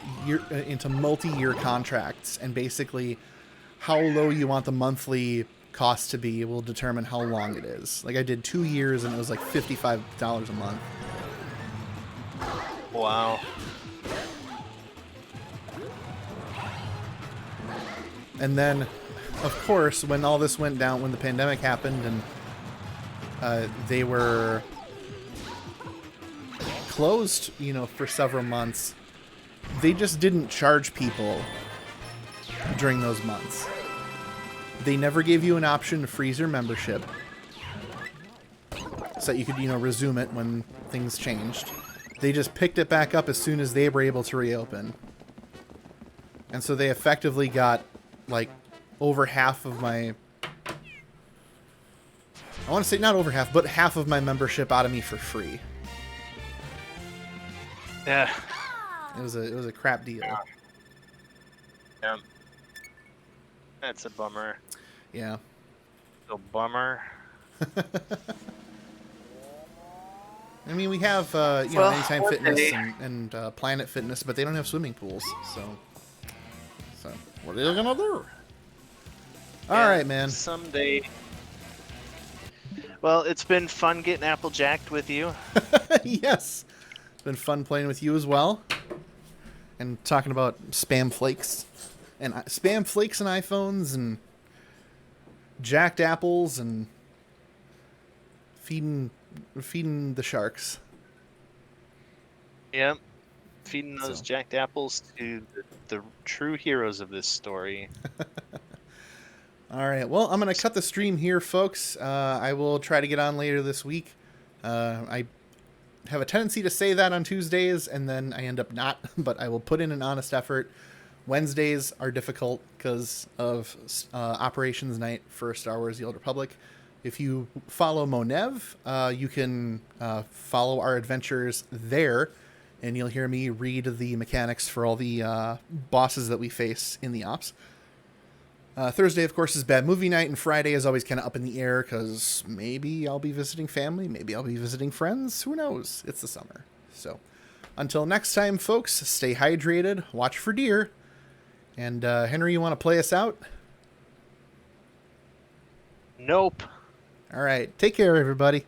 multi-year contracts, and basically how low you want the monthly cost to be will determine how long it is. Like I did 2 years and it was like $55 a month. Wow. And then, of course, when all this went down, when the pandemic happened and they were closed, for several months, they just didn't charge people during those months. They never gave you an option to freeze your membership so that you could, resume it when things changed. They just picked it back up as soon as they were able to reopen. And so they effectively got, like, over half of my... I want to say not over half, but half of my membership out of me for free. Yeah. It was a crap deal. Yeah. That's a bummer. Yeah. A bummer. I mean, we have Well, Anytime one Fitness day. and Planet Fitness, but they don't have swimming pools. So what are they gonna do? All Yeah, right, man. Someday. Well, it's been fun getting Applejacked with you. Yes, it's been fun playing with you as well, and talking about spam flakes and iPhones and jacked apples and feeding the sharks. Yep. Feeding those So. jacked apples to the true heroes of this story. All right. Well, I'm going to cut the stream here, folks. I will try to get on later this week. I have a tendency to say that on Tuesdays, and then I end up not, but I will put in an honest effort. Wednesdays are difficult because of Operations Night for Star Wars The Old Republic. If you follow Monev, you can follow our adventures there, and you'll hear me read the mechanics for all the bosses that we face in the ops. Thursday, of course, is Bad Movie Night, and Friday is always kind of up in the air because maybe I'll be visiting family, maybe I'll be visiting friends, who knows? It's the summer. So, until next time, folks, stay hydrated, watch for deer, and Henry, you want to play us out? Nope. All right, take care, everybody.